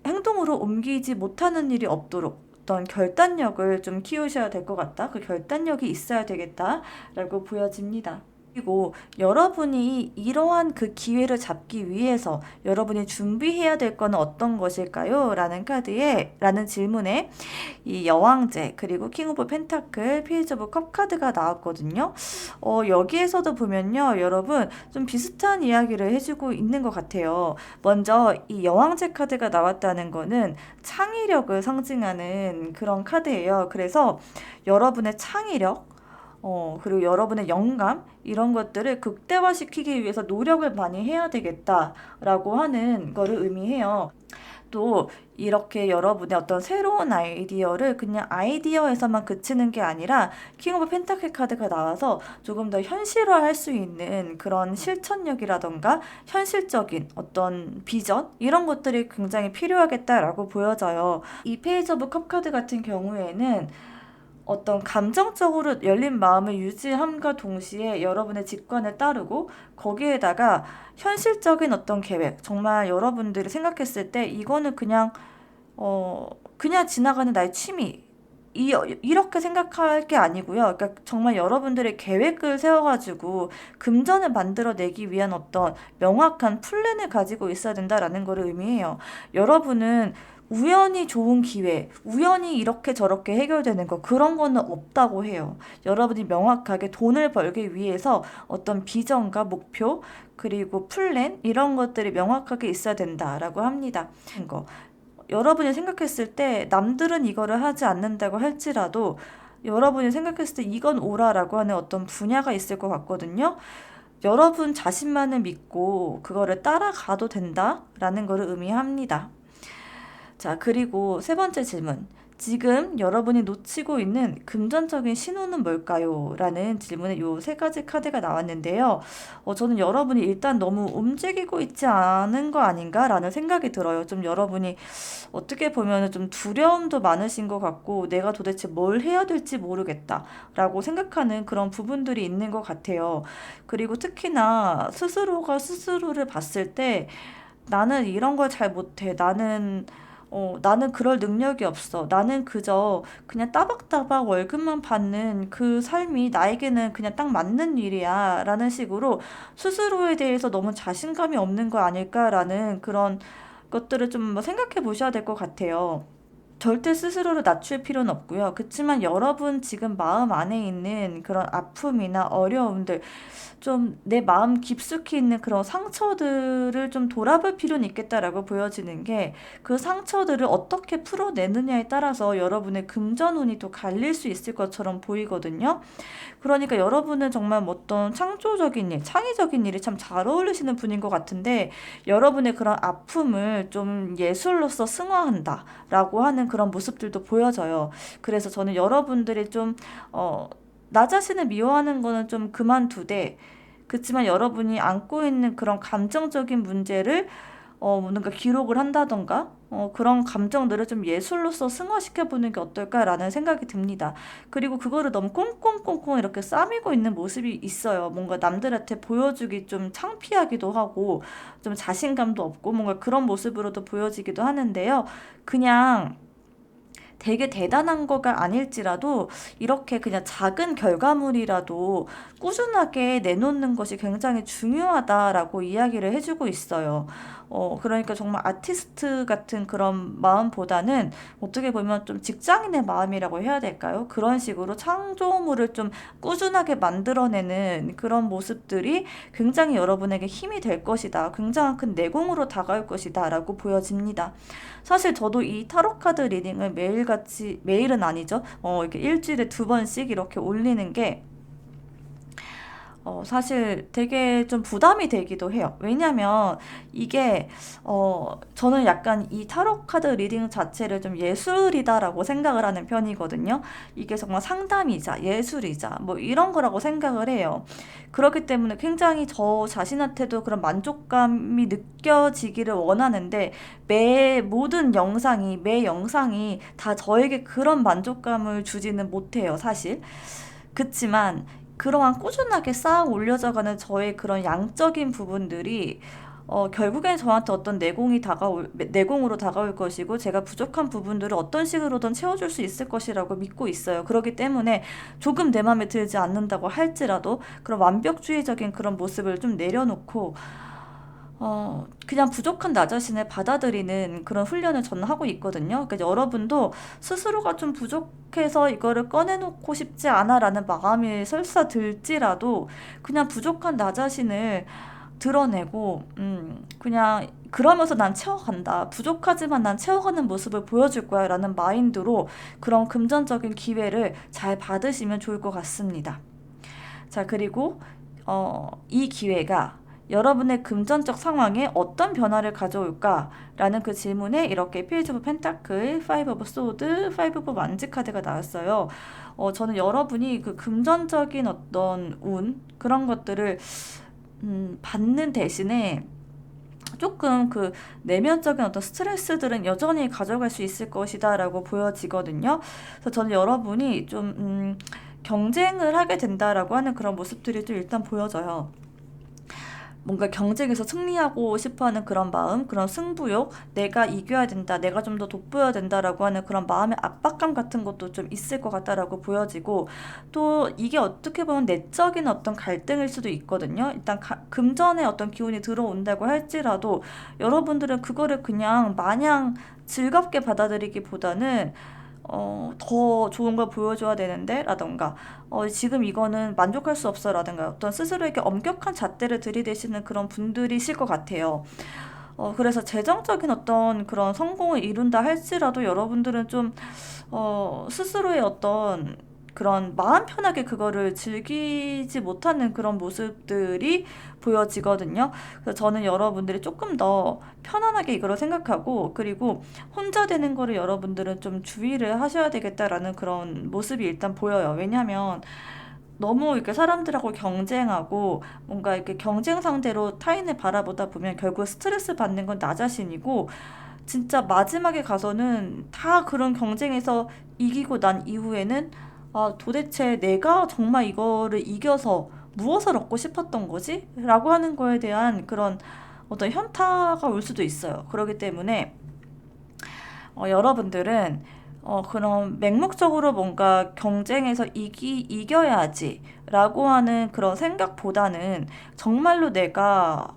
행동으로 옮기지 못하는 일이 없도록 어떤 결단력을 좀 키우셔야 될 것 같다. 그 결단력이 있어야 되겠다라고 보여집니다. 그리고 여러분이 이러한 그 기회를 잡기 위해서 여러분이 준비해야 될 거는 어떤 것일까요? 라는 질문에 이 여왕제 그리고 킹 오브 펜타클, 페이지 오브 컵 카드가 나왔거든요. 여기에서도 보면요, 여러분 좀 비슷한 이야기를 해주고 있는 것 같아요. 먼저 이 여왕제 카드가 나왔다는 거는 창의력을 상징하는 그런 카드예요. 그래서 여러분의 창의력, 그리고 여러분의 영감, 이런 것들을 극대화시키기 위해서 노력을 많이 해야 되겠다라고 하는 거를 의미해요. 또 이렇게 여러분의 어떤 새로운 아이디어를 그냥 아이디어에서만 그치는 게 아니라 킹 오브 펜타클 카드가 나와서 조금 더 현실화할 수 있는 그런 실천력이라던가 현실적인 어떤 비전, 이런 것들이 굉장히 필요하겠다라고 보여져요. 이 페이지 오브 컵 카드 같은 경우에는 어떤 감정적으로 열린 마음을 유지함과 동시에 여러분의 직관을 따르고 거기에다가 현실적인 어떤 계획, 정말 여러분들이 생각했을 때 이거는 그냥 지나가는 나의 취미, 이렇게 생각할 게 아니고요. 그러니까 정말 여러분들의 계획을 세워가지고 금전을 만들어내기 위한 어떤 명확한 플랜을 가지고 있어야 된다라는 것을 의미해요. 여러분은 우연히 좋은 기회, 우연히 이렇게 저렇게 해결되는 거, 그런 거는 없다고 해요. 여러분이 명확하게 돈을 벌기 위해서 어떤 비전과 목표, 그리고 플랜, 이런 것들이 명확하게 있어야 된다라고 합니다. 여러분이 생각했을 때 남들은 이거를 하지 않는다고 할지라도 여러분이 생각했을 때 이건 옳아라고 하는 어떤 분야가 있을 것 같거든요. 여러분 자신만을 믿고 그거를 따라가도 된다라는 것을 의미합니다. 자, 그리고 세 번째 질문. 지금 여러분이 놓치고 있는 금전적인 신호는 뭘까요? 라는 질문에 요 세 가지 카드가 나왔는데요. 저는 여러분이 일단 너무 움직이고 있지 않은 거 아닌가? 라는 생각이 들어요. 좀 여러분이 어떻게 보면 좀 두려움도 많으신 것 같고, 내가 도대체 뭘 해야 될지 모르겠다. 라고 생각하는 그런 부분들이 있는 것 같아요. 그리고 특히나 스스로가 스스로를 봤을 때 나는 이런 걸 잘 못해. 나는 그럴 능력이 없어. 나는 그저 그냥 따박따박 월급만 받는 그 삶이 나에게는 그냥 딱 맞는 일이야. 라는 식으로 스스로에 대해서 너무 자신감이 없는 거 아닐까라는 그런 것들을 좀 생각해 보셔야 될 것 같아요. 절대 스스로를 낮출 필요는 없고요. 그치만 여러분 지금 마음 안에 있는 그런 아픔이나 어려움들, 좀 내 마음 깊숙이 있는 그런 상처들을 좀 돌아볼 필요는 있겠다라고 보여지는 게, 그 상처들을 어떻게 풀어내느냐에 따라서 여러분의 금전운이 또 갈릴 수 있을 것처럼 보이거든요. 그러니까 여러분은 정말 뭐 어떤 창조적인 일, 창의적인 일이 참 잘 어울리시는 분인 것 같은데, 여러분의 그런 아픔을 좀 예술로서 승화한다라고 하는 그런 모습들도 보여져요. 그래서 저는 여러분들이 나 자신을 미워하는 거는 좀 그만두되, 그치만 여러분이 안고 있는 그런 감정적인 문제를 뭔가 기록을 한다던가 그런 감정들을 좀 예술로서 승화시켜보는 게 어떨까라는 생각이 듭니다. 그리고 그거를 너무 꽁꽁꽁꽁 이렇게 싸매고 있는 모습이 있어요. 뭔가 남들한테 보여주기 좀 창피하기도 하고 좀 자신감도 없고 뭔가 그런 모습으로도 보여지기도 하는데요. 그냥 되게 대단한 거가 아닐지라도 이렇게 그냥 작은 결과물이라도 꾸준하게 내놓는 것이 굉장히 중요하다라고 이야기를 해주고 있어요. 그러니까 정말 아티스트 같은 그런 마음보다는 어떻게 보면 좀 직장인의 마음이라고 해야 될까요? 그런 식으로 창조물을 좀 꾸준하게 만들어내는 그런 모습들이 굉장히 여러분에게 힘이 될 것이다. 굉장한 큰 내공으로 다가올 것이다. 라고 보여집니다. 사실 저도 이 타로 카드 리딩을 매일같이, 매일은 아니죠. 이렇게 일주일에 2번씩 이렇게 올리는 게 사실 되게 좀 부담이 되기도 해요. 왜냐면 이게, 저는 약간 이 타로 카드 리딩 자체를 좀 예술이다라고 생각을 하는 편이거든요. 이게 정말 상담이자 예술이자 뭐 이런 거라고 생각을 해요. 그렇기 때문에 굉장히 저 자신한테도 그런 만족감이 느껴지기를 원하는데, 매 영상이 다 저에게 그런 만족감을 주지는 못해요, 사실. 그치만 그러한 꾸준하게 쌓아 올려져가는 저의 그런 양적인 부분들이 결국엔 저한테 어떤 내공으로 다가올 것이고, 제가 부족한 부분들을 어떤 식으로든 채워줄 수 있을 것이라고 믿고 있어요. 그렇기 때문에 조금 내 마음에 들지 않는다고 할지라도 그런 완벽주의적인 그런 모습을 좀 내려놓고, 그냥 부족한 나 자신을 받아들이는 그런 훈련을 저는 하고 있거든요. 그러니까 여러분도 스스로가 좀 부족해서 이거를 꺼내놓고 싶지 않아라는 마음이 설사 들지라도 그냥 부족한 나 자신을 드러내고, 그냥 그러면서 난 채워간다. 부족하지만 난 채워가는 모습을 보여줄 거야 라는 마인드로 그런 금전적인 기회를 잘 받으시면 좋을 것 같습니다. 자, 그리고 이 기회가 여러분의 금전적 상황에 어떤 변화를 가져올까라는 그 질문에 이렇게 페이지 오브 펜타클, 파이브 오브 소드, 파이브 오브 완즈 카드가 나왔어요. 저는 여러분이 그 금전적인 어떤 운 그런 것들을 받는 대신에 조금 그 내면적인 어떤 스트레스들은 여전히 가져갈 수 있을 것이다라고 보여지거든요. 그래서 저는 여러분이 좀 경쟁을 하게 된다라고 하는 그런 모습들이 좀 일단 보여져요. 뭔가 경쟁에서 승리하고 싶어하는 그런 마음, 그런 승부욕, 내가 이겨야 된다, 내가 좀 더 돋보여야 된다라고 하는 그런 마음의 압박감 같은 것도 좀 있을 것 같다라고 보여지고, 또 이게 어떻게 보면 내적인 어떤 갈등일 수도 있거든요. 일단 금전의 어떤 기운이 들어온다고 할지라도 여러분들은 그거를 그냥 마냥 즐겁게 받아들이기보다는 더 좋은 걸 보여줘야 되는데 라던가, 지금 이거는 만족할 수 없어 라던가, 어떤 스스로에게 엄격한 잣대를 들이대시는 그런 분들이실 것 같아요. 그래서 재정적인 어떤 그런 성공을 이룬다 할지라도 여러분들은 좀 스스로의 어떤 그런 마음 편하게 그거를 즐기지 못하는 그런 모습들이 보여지거든요. 그래서 저는 여러분들이 조금 더 편안하게 이거를 생각하고, 그리고 혼자 되는 거를 여러분들은 좀 주의를 하셔야 되겠다라는 그런 모습이 일단 보여요. 왜냐하면 너무 이렇게 사람들하고 경쟁하고 뭔가 이렇게 경쟁 상대로 타인을 바라보다 보면 결국 스트레스 받는 건 나 자신이고, 진짜 마지막에 가서는 다 그런 경쟁에서 이기고 난 이후에는 도대체 내가 정말 이거를 이겨서 무엇을 얻고 싶었던 거지? 라고 하는 거에 대한 그런 어떤 현타가 올 수도 있어요. 그렇기 때문에 여러분들은 그런 맹목적으로 뭔가 경쟁에서 이겨야지 라고 하는 그런 생각보다는 정말로 내가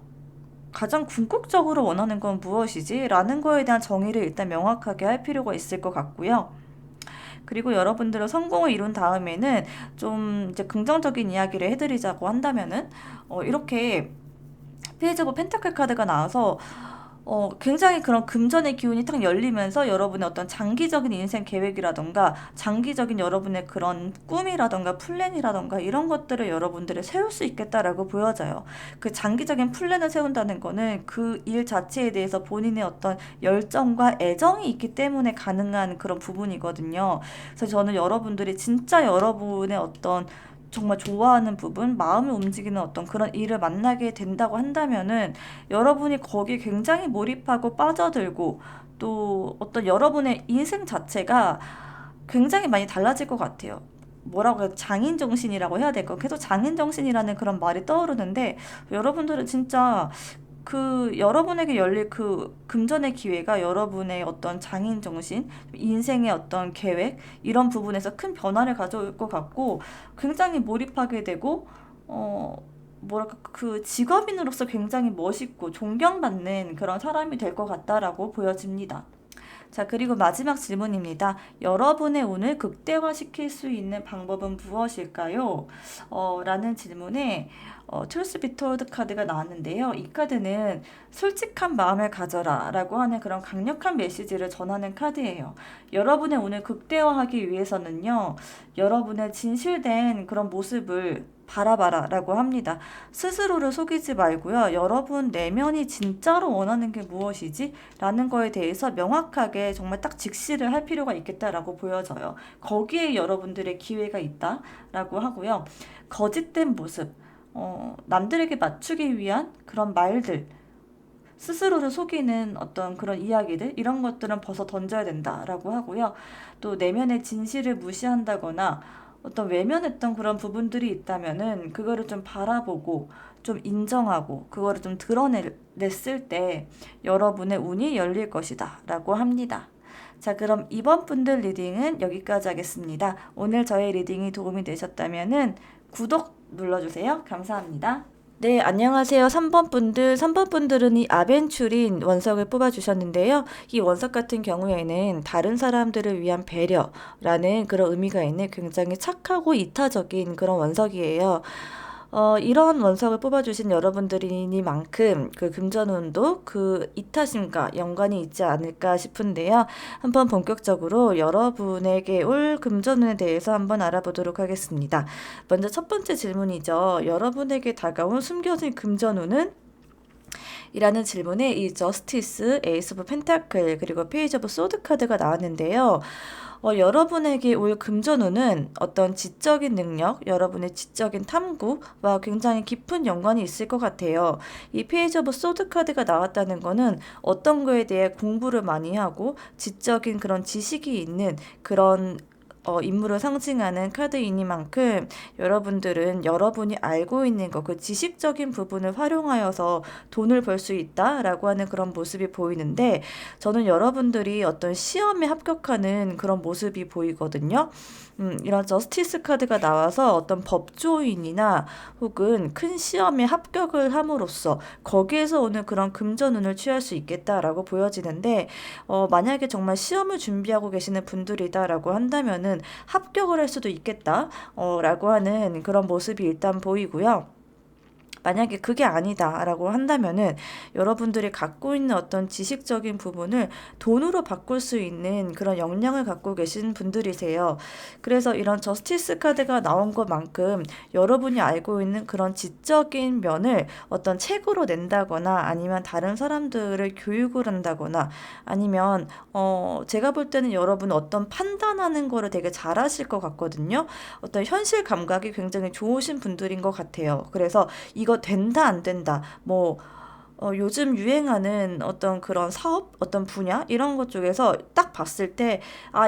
가장 궁극적으로 원하는 건 무엇이지? 라는 거에 대한 정의를 일단 명확하게 할 필요가 있을 것 같고요. 그리고 여러분들은 성공을 이룬 다음에는 좀 이제 긍정적인 이야기를 해드리자고 한다면은, 이렇게 페이지 오브 펜타클 카드가 나와서 굉장히 그런 금전의 기운이 탁 열리면서 여러분의 어떤 장기적인 인생 계획이라던가 장기적인 여러분의 그런 꿈이라던가 플랜이라던가 이런 것들을 여러분들이 세울 수 있겠다라고 보여져요. 그 장기적인 플랜을 세운다는 거는 그 일 자체에 대해서 본인의 어떤 열정과 애정이 있기 때문에 가능한 그런 부분이거든요. 그래서 저는 여러분들이 진짜 여러분의 어떤 정말 좋아하는 부분, 마음을 움직이는 어떤 그런 일을 만나게 된다고 한다면은 여러분이 거기에 굉장히 몰입하고 빠져들고, 또 어떤 여러분의 인생 자체가 굉장히 많이 달라질 것 같아요. 뭐라고 해야, 장인 정신이라고 해야 될까? 계속 장인 정신이라는 그런 말이 떠오르는데, 여러분들은 진짜 그 여러분에게 열릴 그 금전의 기회가 여러분의 어떤 장인 정신, 인생의 어떤 계획 이런 부분에서 큰 변화를 가져올 것 같고, 굉장히 몰입하게 되고, 뭐랄까 그 직업인으로서 굉장히 멋있고 존경받는 그런 사람이 될 것 같다라고 보여집니다. 자, 그리고 마지막 질문입니다. 여러분의 운을 극대화시킬 수 있는 방법은 무엇일까요? 라는 질문에 Truth Be Told 카드가 나왔는데요. 이 카드는 솔직한 마음을 가져라 라고 하는 그런 강력한 메시지를 전하는 카드예요. 여러분의 운을 극대화하기 위해서는요, 여러분의 진실된 그런 모습을 바라봐라 라고 합니다. 스스로를 속이지 말고요. 여러분 내면이 진짜로 원하는 게 무엇이지? 라는 거에 대해서 명확하게 정말 딱 직시를 할 필요가 있겠다라고 보여져요. 거기에 여러분들의 기회가 있다라고 하고요. 거짓된 모습, 남들에게 맞추기 위한 그런 말들, 스스로를 속이는 어떤 그런 이야기들, 이런 것들은 벗어 던져야 된다라고 하고요. 또 내면의 진실을 무시한다거나 어떤 외면했던 그런 부분들이 있다면은 그거를 좀 바라보고 좀 인정하고 그거를 좀 드러냈을 때 여러분의 운이 열릴 것이다 라고 합니다. 자, 그럼 이번 분들 리딩은 여기까지 하겠습니다. 오늘 저의 리딩이 도움이 되셨다면 구독 눌러주세요. 감사합니다. 네, 안녕하세요. 3번 분들. 3번 분들은 이 아벤추린 원석을 뽑아주셨는데요. 이 원석 같은 경우에는 다른 사람들을 위한 배려라는 그런 의미가 있는 굉장히 착하고 이타적인 그런 원석이에요. 이런 원석을 뽑아주신 여러분들이니만큼 그 금전운도 그 이타심과 연관이 있지 않을까 싶은데요. 한번 본격적으로 여러분에게 올 금전운에 대해서 한번 알아보도록 하겠습니다. 먼저 첫 번째 질문이죠. 여러분에게 다가온 숨겨진 금전운은? 이라는 질문에 이 저스티스, 에이스 오브 펜타클, 그리고 페이지 오브 소드 카드가 나왔는데요. 여러분에게 올 금전운은 어떤 지적인 능력, 여러분의 지적인 탐구와 굉장히 깊은 연관이 있을 것 같아요. 이 페이지 오브 소드 카드가 나왔다는 거는 어떤 거에 대해 공부를 많이 하고 지적인 그런 지식이 있는 그런 인물을 상징하는 카드이니만큼 여러분들은 여러분이 알고 있는 것, 그 지식적인 부분을 활용하여서 돈을 벌 수 있다라고 하는 그런 모습이 보이는데 저는 여러분들이 어떤 시험에 합격하는 그런 모습이 보이거든요. 이런 저스티스 카드가 나와서 어떤 법조인이나 혹은 큰 시험에 합격을 함으로써 거기에서 오는 그런 금전운을 취할 수 있겠다라고 보여지는데 만약에 정말 시험을 준비하고 계시는 분들이다라고 한다면은 합격을 할 수도 있겠다 라고 하는 그런 모습이 일단 보이고요. 만약에 그게 아니다라고 한다면은 여러분들이 갖고 있는 어떤 지식적인 부분을 돈으로 바꿀 수 있는 그런 역량을 갖고 계신 분들이세요. 그래서 이런 저스티스 카드가 나온 것만큼 여러분이 알고 있는 그런 지적인 면을 어떤 책으로 낸다거나 아니면 다른 사람들을 교육을 한다거나 아니면 제가 볼 때는 여러분 어떤 판단하는 거를 되게 잘하실 것 같거든요. 어떤 현실 감각이 굉장히 좋으신 분들인 것 같아요. 그래서 이거 된다 안 된다 요즘 유행하는 어떤 그런 사업 어떤 분야 이런 것 쪽에서 딱 봤을 때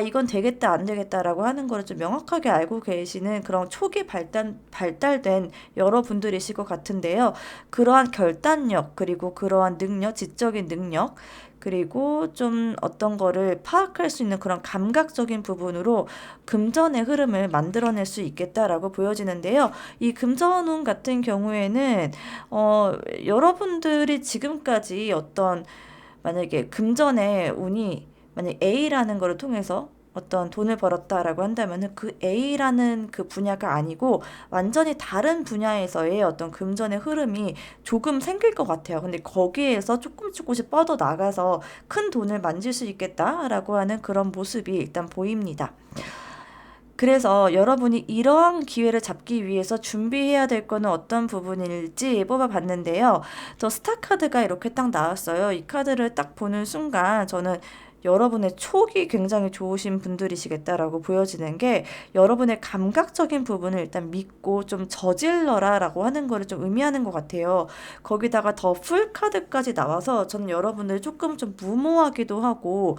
이건 되겠다 안 되겠다라고 하는 거를 좀 명확하게 알고 계시는 그런 초기 발달된 여러분들이실 것 같은데요. 그러한 결단력 그리고 그러한 능력 지적인 능력 그리고 좀 어떤 거를 파악할 수 있는 그런 감각적인 부분으로 금전의 흐름을 만들어낼 수 있겠다라고 보여지는데요. 이 금전운 같은 경우에는 여러분들이 지금까지 어떤 만약에 금전의 운이 만약 A라는 거를 통해서 어떤 돈을 벌었다라고 한다면은 그 A라는 그 분야가 아니고 완전히 다른 분야에서의 어떤 금전의 흐름이 조금 생길 것 같아요. 근데 거기에서 조금씩 뻗어 나가서 큰 돈을 만질 수 있겠다라고 하는 그런 모습이 일단 보입니다. 그래서 여러분이 이러한 기회를 잡기 위해서 준비해야 될 거는 어떤 부분일지 뽑아봤는데요. 저 스타 카드가 이렇게 딱 나왔어요. 이 카드를 딱 보는 순간 저는 여러분의 촉이 굉장히 좋으신 분들이시겠다라고 보여지는 게 여러분의 감각적인 부분을 일단 믿고 좀 저질러라 라고 하는 거를 좀 의미하는 것 같아요. 거기다가 더 풀 카드까지 나와서 저는 여러분들 조금 좀 무모하기도 하고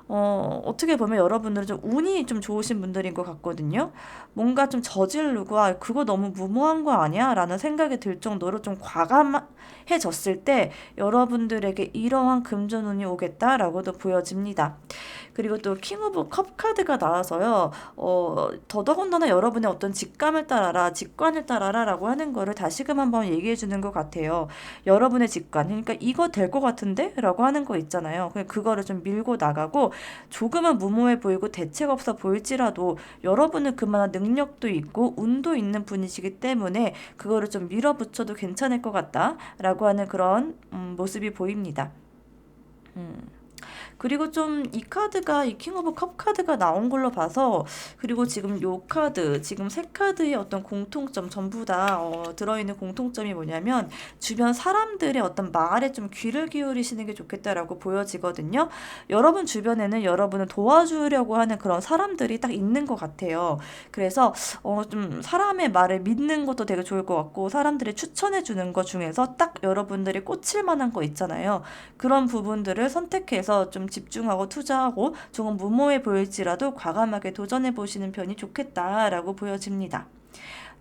어떻게 보면 여러분들은 좀 운이 좀 좋으신 분들인 것 같거든요. 뭔가 좀 저지르고, 그거 너무 무모한 거 아니야? 라는 생각이 들 정도로 좀 과감해졌을 때 여러분들에게 이러한 금전운이 오겠다라고도 보여집니다. 그리고 또 킹 오브 컵 카드가 나와서요. 더더군다나 여러분의 어떤 직감을 따라라, 직관을 따라라 라고 하는 거를 다시금 한번 얘기해 주는 것 같아요. 여러분의 직관, 그러니까 이거 될 것 같은데? 라고 하는 거 있잖아요. 그거를 좀 밀고 나가고 조금은 무모해 보이고 대책 없어 보일지라도 여러분은 그만한 능력도 있고 운도 있는 분이시기 때문에 그거를 좀 밀어붙여도 괜찮을 것 같다라고 하는 그런 모습이 보입니다. 그리고 좀 이 카드가 이 킹 오브 컵 카드가 나온 걸로 봐서 그리고 지금 요 카드 지금 세 카드의 어떤 공통점 전부 다 들어있는 공통점이 뭐냐면 주변 사람들의 어떤 말에 좀 귀를 기울이시는 게 좋겠다라고 보여지거든요. 여러분 주변에는 여러분을 도와주려고 하는 그런 사람들이 딱 있는 것 같아요. 그래서 좀 사람의 말을 믿는 것도 되게 좋을 것 같고 사람들이 추천해 주는 것 중에서 딱 여러분들이 꽂힐 만한 거 있잖아요. 그런 부분들을 선택해서 좀 집중하고 투자하고 조금 무모해 보일지라도 과감하게 도전해 보시는 편이 좋겠다라고 보여집니다.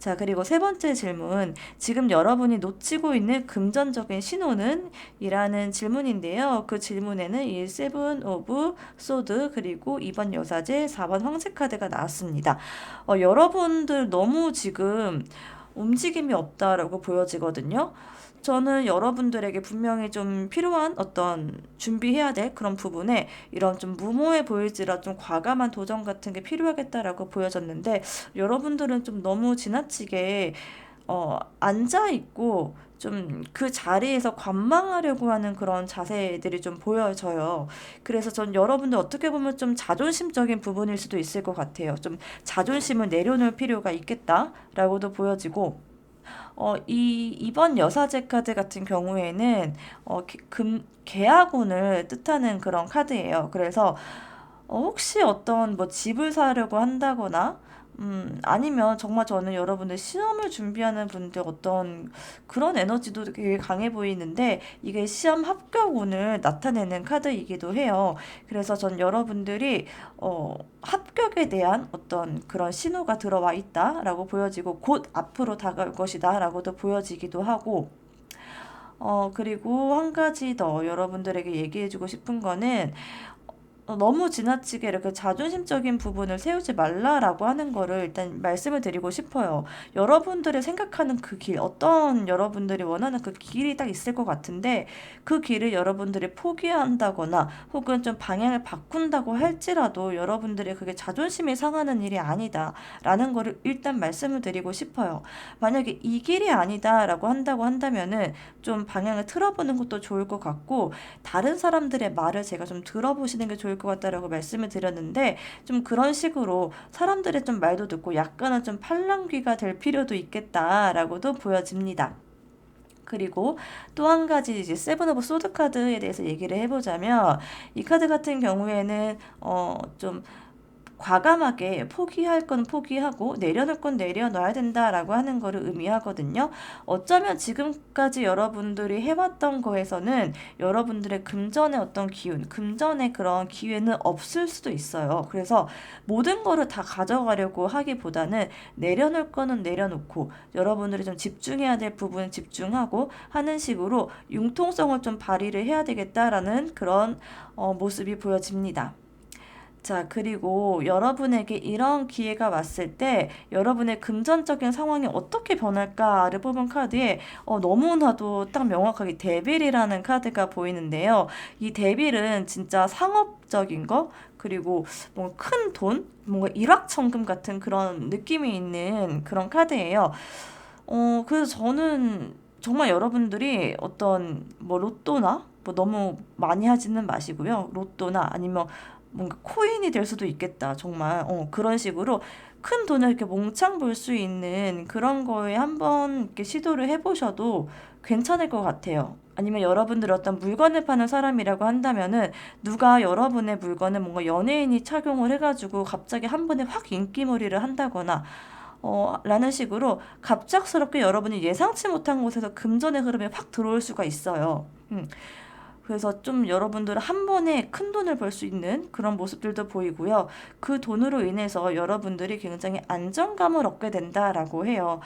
자, 그리고 세 번째 질문. 지금 여러분이 놓치고 있는 금전적인 신호는? 이라는 질문인데요. 그 질문에는 이 세븐 오브 소드 그리고 2번 여사제 4번 황제 카드가 나왔습니다. 여러분들 너무 지금 움직임이 없다라고 보여지거든요. 저는 여러분들에게 분명히 좀 필요한 어떤 준비해야 될 그런 부분에 이런 좀 무모해 보일지라 좀 과감한 도전 같은 게 필요하겠다라고 보여졌는데 여러분들은 좀 너무 지나치게 앉아 있고 좀 그 자리에서 관망하려고 하는 그런 자세들이 좀 보여져요. 그래서 전 여러분들 어떻게 보면 좀 자존심적인 부분일 수도 있을 것 같아요. 좀 자존심을 내려놓을 필요가 있겠다라고도 보여지고 이번 여사제 카드 같은 경우에는 계약운을 뜻하는 그런 카드예요. 그래서 혹시 어떤 뭐 집을 사려고 한다거나 아니면 정말 저는 여러분들 시험을 준비하는 분들 어떤 그런 에너지도 되게 강해 보이는데 이게 시험 합격운을 나타내는 카드이기도 해요. 그래서 전 여러분들이 합격에 대한 어떤 그런 신호가 들어와 있다라고 보여지고 곧 앞으로 다가올 것이다라고도 보여지기도 하고 그리고 한 가지 더 여러분들에게 얘기해주고 싶은 거는 너무 지나치게 이렇게 자존심적인 부분을 세우지 말라라고 하는 거를 일단 말씀을 드리고 싶어요. 여러분들이 생각하는 그 길, 어떤 여러분들이 원하는 그 길이 딱 있을 것 같은데 그 길을 여러분들이 포기한다거나 혹은 좀 방향을 바꾼다고 할지라도 여러분들이 그게 자존심이 상하는 일이 아니다라는 거를 일단 말씀을 드리고 싶어요. 만약에 이 길이 아니다라고 한다면은 좀 방향을 틀어보는 것도 좋을 것 같고 다른 사람들의 말을 제가 좀 들어보시는 게 좋을 것 같다라고 말씀을 드렸는데 좀 그런 식으로 사람들의 좀 말도 듣고 약간은 좀 팔랑귀가 될 필요도 있겠다라고도 보여집니다. 그리고 또 한 가지 이제 세븐 오브 소드 카드에 대해서 얘기를 해보자면 이 카드 같은 경우에는 좀 과감하게 포기할 건 포기하고 내려놓을 건 내려놔야 된다라고 하는 거를 의미하거든요. 어쩌면 지금까지 여러분들이 해왔던 거에서는 여러분들의 금전의 어떤 기운, 금전의 그런 기회는 없을 수도 있어요. 그래서 모든 거를 다 가져가려고 하기보다는 내려놓을 거는 내려놓고 여러분들이 좀 집중해야 될 부분은 집중하고 하는 식으로 융통성을 좀 발휘를 해야 되겠다라는 그런 모습이 보여집니다. 자, 그리고 여러분에게 이런 기회가 왔을 때 여러분의 금전적인 상황이 어떻게 변할까를 뽑은 카드에 너무나도 딱 명확하게 데빌이라는 카드가 보이는데요. 이 데빌은 진짜 상업적인 거 그리고 뭔가 큰 돈, 뭔가 일확천금 같은 그런 느낌이 있는 그런 카드예요. 그래서 저는 정말 여러분들이 어떤 뭐 로또나 뭐 너무 많이 하지는 마시고요. 로또나 아니면 뭔가 코인이 될 수도 있겠다. 정말 그런 식으로 큰 돈을 이렇게 몽창 벌 수 있는 그런 거에 한번 이렇게 시도를 해보셔도 괜찮을 것 같아요. 아니면 여러분들 어떤 물건을 파는 사람이라고 한다면은 누가 여러분의 물건을 뭔가 연예인이 착용을 해가지고 갑자기 한 번에 확 인기몰이를 한다거나 라는 식으로 갑작스럽게 여러분이 예상치 못한 곳에서 금전의 흐름이 확 들어올 수가 있어요. 그래서 좀 여러분들은 한 번에 큰 돈을 벌 수 있는 그런 모습들도 보이고요. 그 돈으로 인해서 여러분들이 굉장히 안정감을 얻게 된다라고 해요.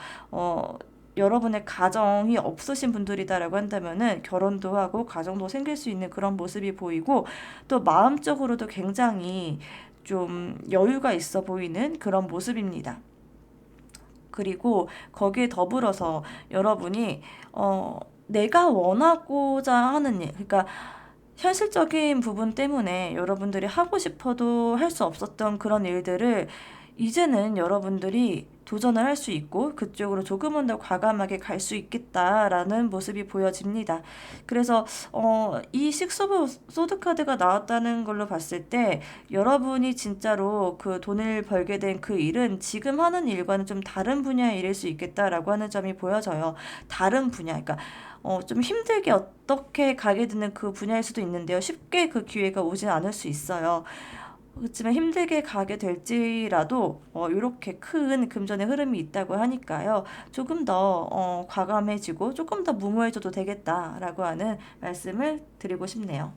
여러분의 가정이 없으신 분들이다라고 한다면은 결혼도 하고 가정도 생길 수 있는 그런 모습이 보이고 또 마음적으로도 굉장히 좀 여유가 있어 보이는 그런 모습입니다. 그리고 거기에 더불어서 여러분이 내가 원하고자 하는 일, 그러니까 현실적인 부분 때문에 여러분들이 하고 싶어도 할 수 없었던 그런 일들을 이제는 여러분들이 도전을 할 수 있고 그쪽으로 조금은 더 과감하게 갈 수 있겠다라는 모습이 보여집니다. 그래서 이 식스 오브 소드 카드가 나왔다는 걸로 봤을 때 여러분이 진짜로 그 돈을 벌게 된 그 일은 지금 하는 일과는 좀 다른 분야의 일일 수 있겠다라고 하는 점이 보여져요. 다른 분야, 그러니까 좀 힘들게 어떻게 가게 되는 그 분야일 수도 있는데요. 쉽게 그 기회가 오진 않을 수 있어요. 그렇지만 힘들게 가게 될지라도 이렇게 큰 금전의 흐름이 있다고 하니까요. 조금 더 과감해지고 조금 더 무모해져도 되겠다라고 하는 말씀을 드리고 싶네요.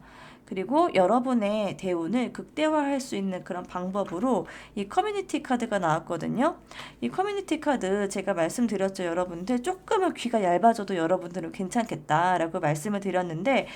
그리고 여러분의 대운을 극대화할 수 있는 그런 방법으로 이 커뮤니티 카드가 나왔거든요. 이 커뮤니티 카드 제가 말씀드렸죠. 여러분들 조금은 귀가 얇아져도 여러분들은 괜찮겠다라고 말씀을 드렸는데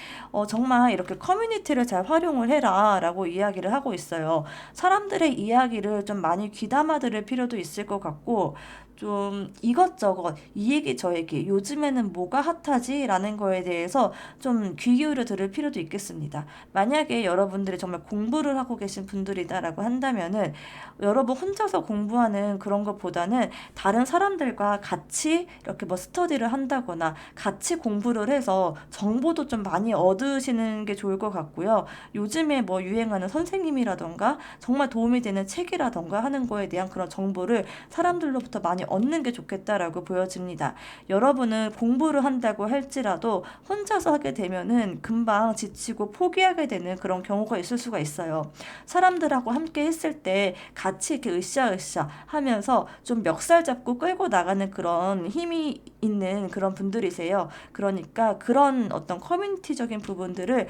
정말 이렇게 커뮤니티를 잘 활용을 해라 라고 이야기를 하고 있어요. 사람들의 이야기를 좀 많이 귀담아 들을 필요도 있을 것 같고 좀 이것저것 이 얘기 저 얘기 요즘에는 뭐가 핫하지? 라는 거에 대해서 좀 귀 기울여 들을 필요도 있겠습니다. 만약에 여러분들이 정말 공부를 하고 계신 분들이다라고 한다면은 여러분 혼자서 공부하는 그런 것보다는 다른 사람들과 같이 이렇게 뭐 스터디를 한다거나 같이 공부를 해서 정보도 좀 많이 얻으시는 게 좋을 것 같고요. 요즘에 뭐 유행하는 선생님이라던가 정말 도움이 되는 책이라던가 하는 거에 대한 그런 정보를 사람들로부터 많이 얻는 게 좋겠다라고 보여집니다. 여러분은 공부를 한다고 할지라도 혼자서 하게 되면은 금방 지치고 포기하게 되는 그런 경우가 있을 수가 있어요. 사람들하고 함께 했을 때 같이 이렇게 으쌰으쌰 하면서 좀 멱살 잡고 끌고 나가는 그런 힘이 있는 그런 분들이세요. 그러니까 그런 어떤 커뮤니티적인 부분들을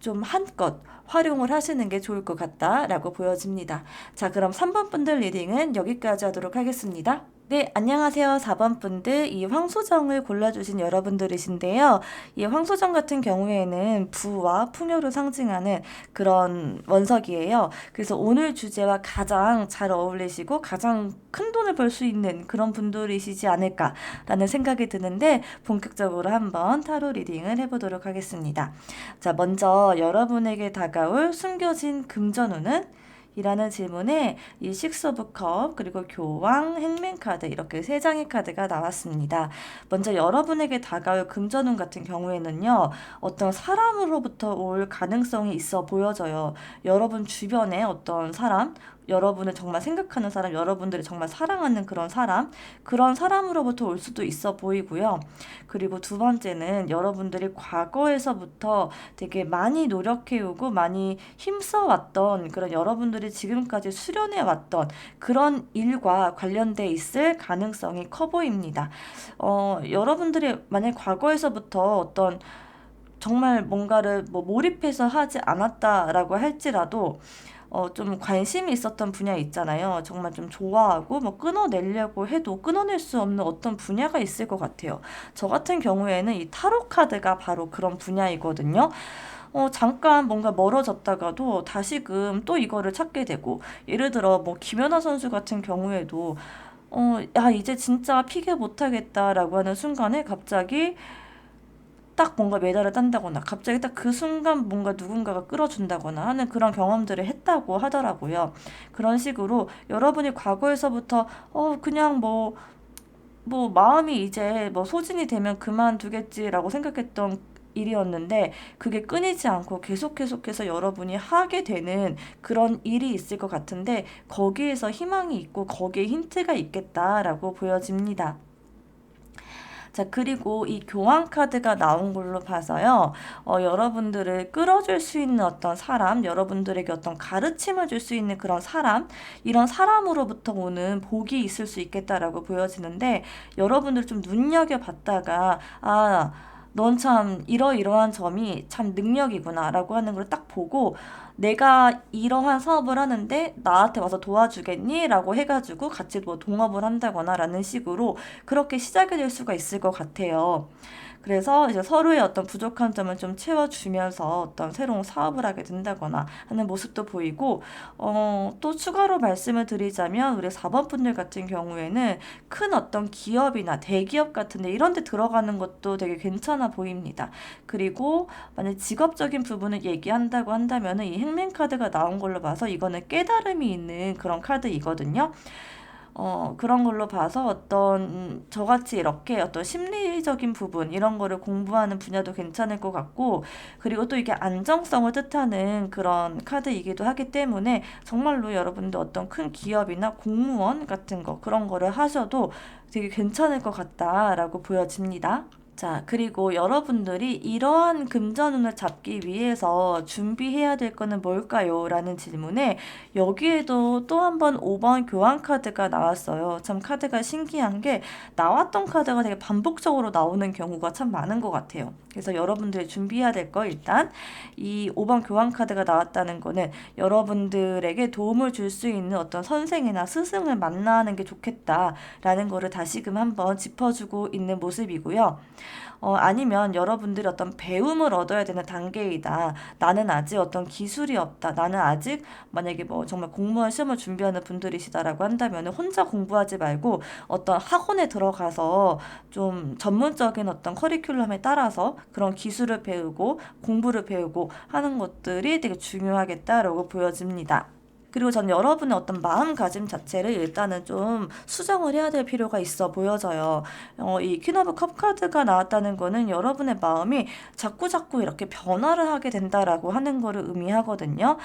좀 한껏 활용을 하시는 게 좋을 것 같다라고 보여집니다. 자, 그럼 3번 분들 리딩은 여기까지 하도록 하겠습니다. 네, 안녕하세요. 4번 분들, 이 황소정을 골라주신 여러분들이신데요. 이 황소정 같은 경우에는 부와 풍요를 상징하는 그런 원석이에요. 그래서 오늘 주제와 가장 잘 어울리시고 가장 큰 돈을 벌 수 있는 그런 분들이시지 않을까라는 생각이 드는데 본격적으로 한번 타로 리딩을 해보도록 하겠습니다. 자, 먼저 여러분에게 다가올 숨겨진 금전운은? 이라는 질문에 이 식스 오브 컵 그리고 교황 행맨 카드 이렇게 세 장의 카드가 나왔습니다. 먼저 여러분에게 다가올 금전운 같은 경우에는요. 어떤 사람으로부터 올 가능성이 있어 보여져요. 여러분 주변에 어떤 사람 여러분을 정말 생각하는 사람, 여러분들이 정말 사랑하는 그런 사람으로부터 올 수도 있어 보이고요. 그리고 두 번째는 여러분들이 과거에서부터 되게 많이 노력해오고 많이 힘써왔던 그런 여러분들이 지금까지 수련해왔던 그런 일과 관련돼 있을 가능성이 커 보입니다. 여러분들이 만약 과거에서부터 어떤 정말 뭔가를 뭐 몰입해서 하지 않았다라고 할지라도 좀 관심이 있었던 분야 있잖아요. 정말 좀 좋아하고 뭐 끊어내려고 해도 끊어낼 수 없는 어떤 분야가 있을 것 같아요. 저 같은 경우에는 이 타로 카드가 바로 그런 분야이거든요. 잠깐 뭔가 멀어졌다가도 다시금 또 이거를 찾게 되고, 예를 들어 뭐 김연아 선수 같은 경우에도 야, 이제 진짜 피겨 못하겠다라고 하는 순간에 갑자기 딱 뭔가 메달을 딴다거나 갑자기 딱 그 순간 뭔가 누군가가 끌어준다거나 하는 그런 경험들을 했다고 하더라고요. 그런 식으로 여러분이 과거에서부터 그냥 뭐 마음이 이제 뭐 소진이 되면 그만두겠지라고 생각했던 일이었는데 그게 끊이지 않고 계속해서 여러분이 하게 되는 그런 일이 있을 것 같은데 거기에서 희망이 있고 거기에 힌트가 있겠다라고 보여집니다. 자, 그리고 이 교환 카드가 나온 걸로 봐서요. 여러분들을 끌어줄 수 있는 어떤 사람, 여러분들에게 어떤 가르침을 줄 수 있는 그런 사람, 이런 사람으로부터 오는 복이 있을 수 있겠다라고 보여지는데, 여러분들 좀 눈여겨봤다가, 넌 참 이러이러한 점이 참 능력이구나 라고 하는 걸 딱 보고 내가 이러한 사업을 하는데 나한테 와서 도와주겠니? 라고 해가지고 같이 뭐 동업을 한다거나 라는 식으로 그렇게 시작이 될 수가 있을 것 같아요. 그래서 이제 서로의 어떤 부족한 점을 좀 채워주면서 어떤 새로운 사업을 하게 된다거나 하는 모습도 보이고, 또 추가로 말씀을 드리자면 우리 4번 분들 같은 경우에는 큰 어떤 기업이나 대기업 같은데 이런 데 들어가는 것도 되게 괜찮아 보입니다. 그리고 만약 직업적인 부분을 얘기한다고 한다면 이 행맨 카드가 나온 걸로 봐서 이거는 깨달음이 있는 그런 카드이거든요. 그런 걸로 봐서 어떤 저같이 이렇게 어떤 심리적인 부분 이런 거를 공부하는 분야도 괜찮을 것 같고, 그리고 또 이게 안정성을 뜻하는 그런 카드이기도 하기 때문에 정말로 여러분들 어떤 큰 기업이나 공무원 같은 거 그런 거를 하셔도 되게 괜찮을 것 같다라고 보여집니다. 자, 그리고 여러분들이 이러한 금전운을 잡기 위해서 준비해야 될 거는 뭘까요? 라는 질문에 여기에도 또 한 번 5번 교환 카드가 나왔어요. 참 카드가 신기한 게 나왔던 카드가 되게 반복적으로 나오는 경우가 참 많은 것 같아요. 그래서 여러분들이 준비해야 될 거 일단 이 5번 교환 카드가 나왔다는 거는 여러분들에게 도움을 줄 수 있는 어떤 선생이나 스승을 만나는 게 좋겠다라는 거를 다시금 한번 짚어주고 있는 모습이고요. 아니면 여러분들이 어떤 배움을 얻어야 되는 단계이다. 나는 아직 어떤 기술이 없다. 나는 아직 만약에 뭐 정말 공무원 시험을 준비하는 분들이시다라고 한다면 혼자 공부하지 말고 어떤 학원에 들어가서 좀 전문적인 어떤 커리큘럼에 따라서 그런 기술을 배우고 공부를 배우고 하는 것들이 되게 중요하겠다라고 보여집니다. 그리고 전 여러분의 어떤 마음가짐 자체를 일단은 좀 수정을 해야 될 필요가 있어 보여져요. 이 퀸 오브 컵 카드가 나왔다는 거는 여러분의 마음이 자꾸자꾸 이렇게 변화를 하게 된다라고 하는 거를 의미하거든요.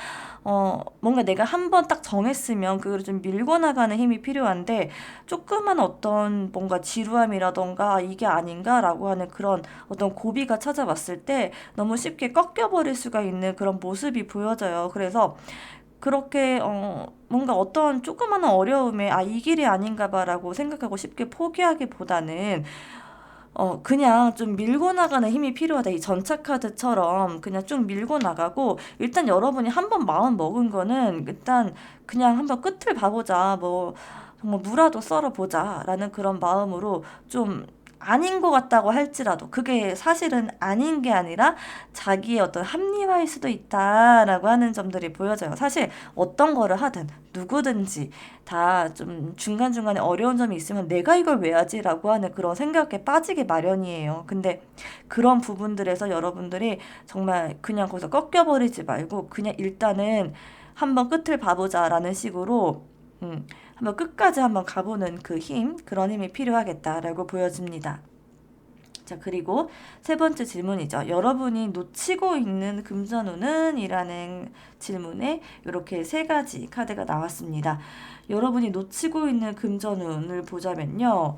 뭔가 내가 한번 딱 정했으면 그걸 좀 밀고 나가는 힘이 필요한데 조그만 어떤 뭔가 지루함이라던가 이게 아닌가라고 하는 그런 어떤 고비가 찾아왔을 때 너무 쉽게 꺾여버릴 수가 있는 그런 모습이 보여져요. 그래서 그렇게 뭔가 어떤 조그마한 어려움에 이 길이 아닌가 봐라고 생각하고 쉽게 포기하기보다는 그냥 좀 밀고 나가는 힘이 필요하다. 이 전차 카드처럼 그냥 쭉 밀고 나가고 일단 여러분이 한번 마음 먹은 거는 일단 그냥 한번 끝을 봐보자. 뭐 정말 무라도 썰어보자라는 그런 마음으로 좀 아닌 것 같다고 할지라도 그게 사실은 아닌 게 아니라 자기의 어떤 합리화일 수도 있다라고 하는 점들이 보여져요. 사실 어떤 거를 하든 누구든지 다 좀 중간중간에 어려운 점이 있으면 내가 이걸 왜 하지라고 하는 그런 생각에 빠지기 마련이에요. 근데 그런 부분들에서 여러분들이 정말 그냥 거기서 꺾여버리지 말고 그냥 일단은 한번 끝을 봐보자라는 식으로 한번 끝까지 한번 가보는 그 힘, 그런 힘이 필요하겠다라고 보여집니다. 자, 그리고 세 번째 질문이죠. 여러분이 놓치고 있는 금전운은? 이라는 질문에 이렇게 세 가지 카드가 나왔습니다. 여러분이 놓치고 있는 금전운을 보자면요.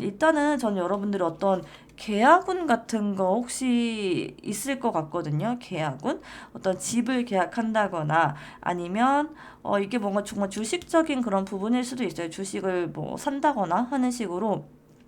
일단은 전 여러분들이 어떤 계약운 같은 거 혹시 있을 것 같거든요. 계약운? 어떤 집을 계약한다거나 아니면 이게 뭔가 정말 주식적인 그런 부분일 수도 있어요. 주식을 뭐 산다거나 하는 식으로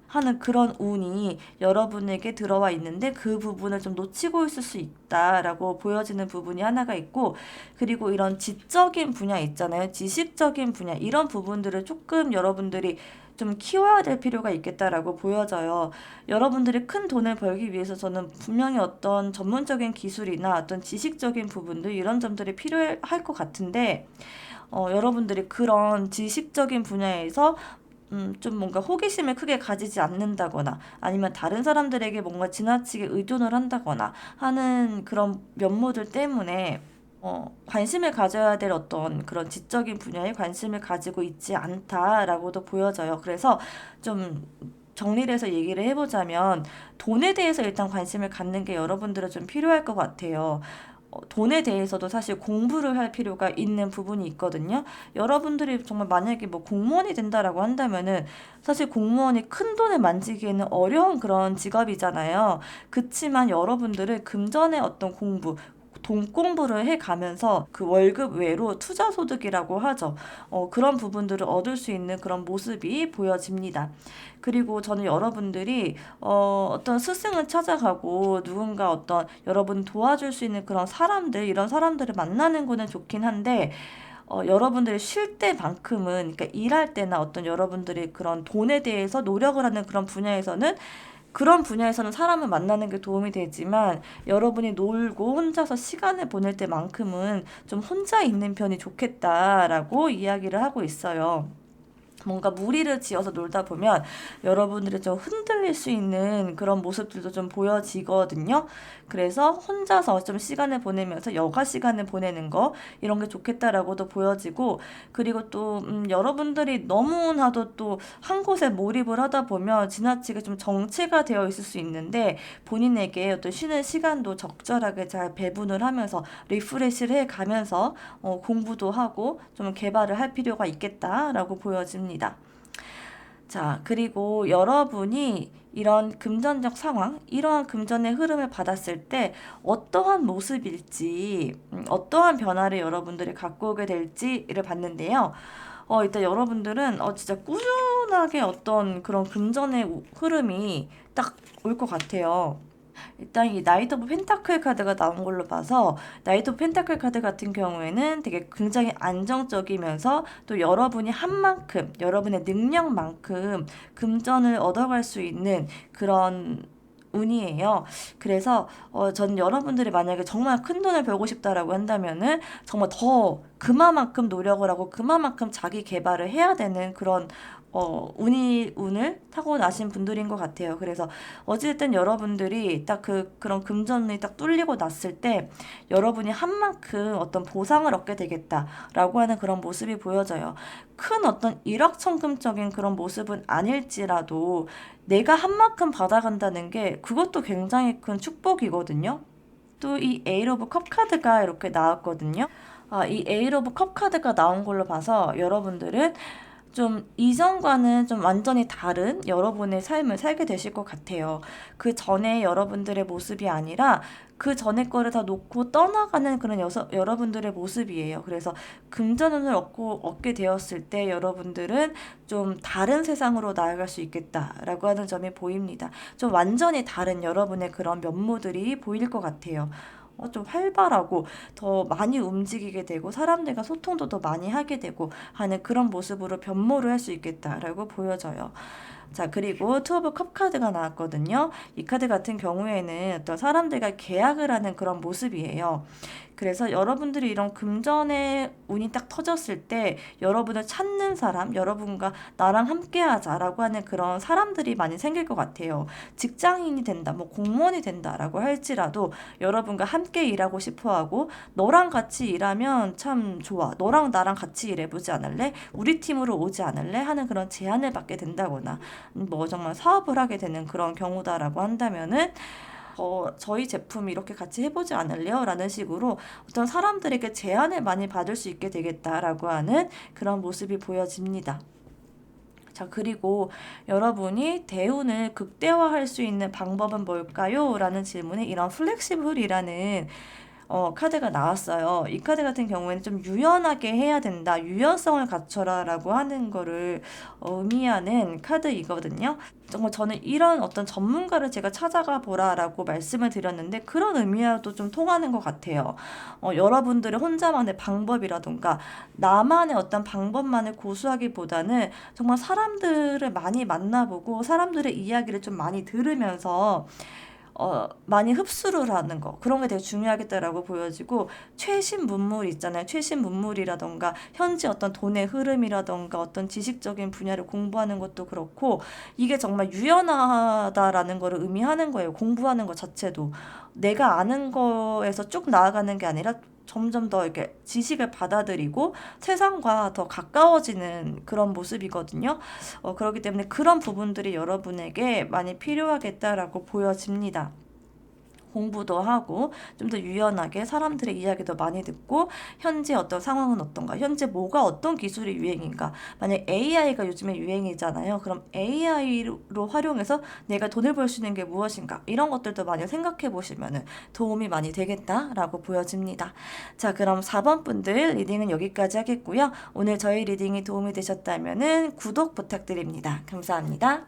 하는 그런 운이 여러분에게 들어와 있는데 그 부분을 좀 놓치고 있을 수 있다라고 보여지는 부분이 하나가 있고 그리고 이런 지적인 분야 있잖아요. 지식적인 분야 이런 부분들을 조금 여러분들이 좀 키워야 될 필요가 있겠다라고 보여져요. 여러분들이 큰 돈을 벌기 위해서 저는 분명히 어떤 전문적인 기술이나 어떤 지식적인 부분들 이런 점들이 필요할 것 같은데 여러분들이 그런 지식적인 분야에서 좀 뭔가 호기심을 크게 가지지 않는다거나 아니면 다른 사람들에게 뭔가 지나치게 의존을 한다거나 하는 그런 면모들 때문에 관심을 가져야 될 어떤 그런 지적인 분야에 관심을 가지고 있지 않다라고도 보여져요. 그래서 좀 정리를 해서 얘기를 해보자면 돈에 대해서 일단 관심을 갖는 게 여러분들은 좀 필요할 것 같아요. 돈에 대해서도 사실 공부를 할 필요가 있는 부분이 있거든요. 여러분들이 정말 만약에 뭐 공무원이 된다라고 한다면은 사실 공무원이 큰 돈을 만지기에는 어려운 그런 직업이잖아요. 그치만 여러분들은 금전의 어떤 공부, 돈 공부를 해가면서 그 월급 외로 투자 소득이라고 하죠. 그런 부분들을 얻을 수 있는 그런 모습이 보여집니다. 그리고 저는 여러분들이 어떤 스승을 찾아가고 누군가 어떤 여러분 도와줄 수 있는 그런 사람들, 이런 사람들을 만나는 거는 좋긴 한데 여러분들이 쉴 때만큼은 그러니까 일할 때나 어떤 여러분들이 그런 돈에 대해서 노력을 하는 그런 분야에서는 그런 분야에서는 사람을 만나는 게 도움이 되지만 여러분이 놀고 혼자서 시간을 보낼 때만큼은 좀 혼자 있는 편이 좋겠다라고 이야기를 하고 있어요. 뭔가 무리를 지어서 놀다 보면 여러분들이 좀 흔들릴 수 있는 그런 모습들도 좀 보여지거든요. 그래서 혼자서 좀 시간을 보내면서 여가 시간을 보내는 거 이런 게 좋겠다라고도 보여지고 그리고 또 여러분들이 너무나도 또 한 곳에 몰입을 하다 보면 지나치게 좀 정체가 되어 있을 수 있는데 본인에게 어떤 쉬는 시간도 적절하게 잘 배분을 하면서 리프레시를 해가면서 공부도 하고 좀 개발을 할 필요가 있겠다라고 보여집니다. 자, 그리고 여러분이 이런 금전적 상황, 이러한 금전의 흐름을 받았을 때 어떠한 모습일지, 어떠한 변화를 여러분들이 갖고 오게 될지를 봤는데요. 일단 여러분들은 진짜 꾸준하게 어떤 그런 금전의 흐름이 딱 올 것 같아요. 일단 이 나이트 오브 펜타클 카드가 나온 걸로 봐서 나이트 오브 펜타클 카드 같은 경우에는 되게 굉장히 안정적이면서 또 여러분이 한 만큼 여러분의 능력만큼 금전을 얻어갈 수 있는 그런 운이에요. 그래서 전 여러분들이 만약에 정말 큰 돈을 벌고 싶다라고 한다면은 정말 더 그만큼 노력을 하고 그만큼 자기 개발을 해야 되는 그런 운을 타고나신 분들인 것 같아요. 그래서 어쨌든 여러분들이 딱 그런 금전이 딱 뚫리고 났을 때 여러분이 한 만큼 어떤 보상을 얻게 되겠다라고 하는 그런 모습이 보여져요. 큰 어떤 일확천금적인 그런 모습은 아닐지라도 내가 한 만큼 받아간다는 게 그것도 굉장히 큰 축복이거든요. 또 이 에이트 오브 컵 카드가 이렇게 나왔거든요. 이 에이트 오브 컵 카드가 나온 걸로 봐서 여러분들은 좀 이전과는 좀 완전히 다른 여러분의 삶을 살게 되실 것 같아요. 그 전에 여러분들의 모습이 아니라 그 전에 거를 다 놓고 떠나가는 그런 여러분들의 모습이에요. 그래서 금전운을 얻게 되었을 때 여러분들은 좀 다른 세상으로 나아갈 수 있겠다라고 하는 점이 보입니다. 좀 완전히 다른 여러분의 그런 면모들이 보일 것 같아요. 좀 활발하고 더 많이 움직이게 되고 사람들과 소통도 더 많이 하게 되고 하는 그런 모습으로 변모를 할 수 있겠다라고 보여져요. 자, 그리고 투 오브 컵 카드가 나왔거든요. 이 카드 같은 경우에는 어떤 사람들과 계약을 하는 그런 모습이에요. 그래서 여러분들이 이런 금전의 운이 딱 터졌을 때 여러분을 찾는 사람, 여러분과 나랑 함께 하자라고 하는 그런 사람들이 많이 생길 것 같아요. 직장인이 된다, 뭐 공무원이 된다라고 할지라도 여러분과 함께 일하고 싶어 하고 너랑 같이 일하면 참 좋아. 너랑 나랑 같이 일해보지 않을래? 우리 팀으로 오지 않을래? 하는 그런 제안을 받게 된다거나 뭐 정말 사업을 하게 되는 그런 경우다라고 한다면은 저희 제품 이렇게 같이 해보지 않을래요? 라는 식으로 어떤 사람들에게 제안을 많이 받을 수 있게 되겠다라고 하는 그런 모습이 보여집니다. 자, 그리고 여러분이 대운을 극대화할 수 있는 방법은 뭘까요? 라는 질문에 이런 플렉시블이라는 카드가 나왔어요. 이 카드 같은 경우에는 좀 유연하게 해야 된다, 유연성을 갖춰라 라고 하는 거를 의미하는 카드이거든요. 정말 저는 이런 어떤 전문가를 제가 찾아가 보라라고 말씀을 드렸는데 그런 의미와도 좀 통하는 것 같아요. 여러분들의 혼자만의 방법이라던가 나만의 어떤 방법만을 고수하기보다는 정말 사람들을 많이 만나보고 사람들의 이야기를 좀 많이 들으면서 많이 흡수를 하는 거 그런 게 되게 중요하겠다라고 보여지고 최신 문물 있잖아요. 최신 문물이라던가 현재 어떤 돈의 흐름이라던가 어떤 지식적인 분야를 공부하는 것도 그렇고 이게 정말 유연하다라는 거를 의미하는 거예요. 공부하는 것 자체도 내가 아는 거에서 쭉 나아가는 게 아니라 점점 더 이렇게 지식을 받아들이고 세상과 더 가까워지는 그런 모습이거든요. 그렇기 때문에 그런 부분들이 여러분에게 많이 필요하겠다라고 보여집니다. 공부도 하고 좀 더 유연하게 사람들의 이야기도 많이 듣고 현재 어떤 상황은 어떤가, 현재 뭐가 어떤 기술이 유행인가, 만약 AI가 요즘에 유행이잖아요. 그럼 AI로 활용해서 내가 돈을 벌 수 있는 게 무엇인가, 이런 것들도 많이 생각해 보시면 도움이 많이 되겠다라고 보여집니다. 자, 그럼 4번 분들 리딩은 여기까지 하겠고요. 오늘 저희 리딩이 도움이 되셨다면 구독 부탁드립니다. 감사합니다.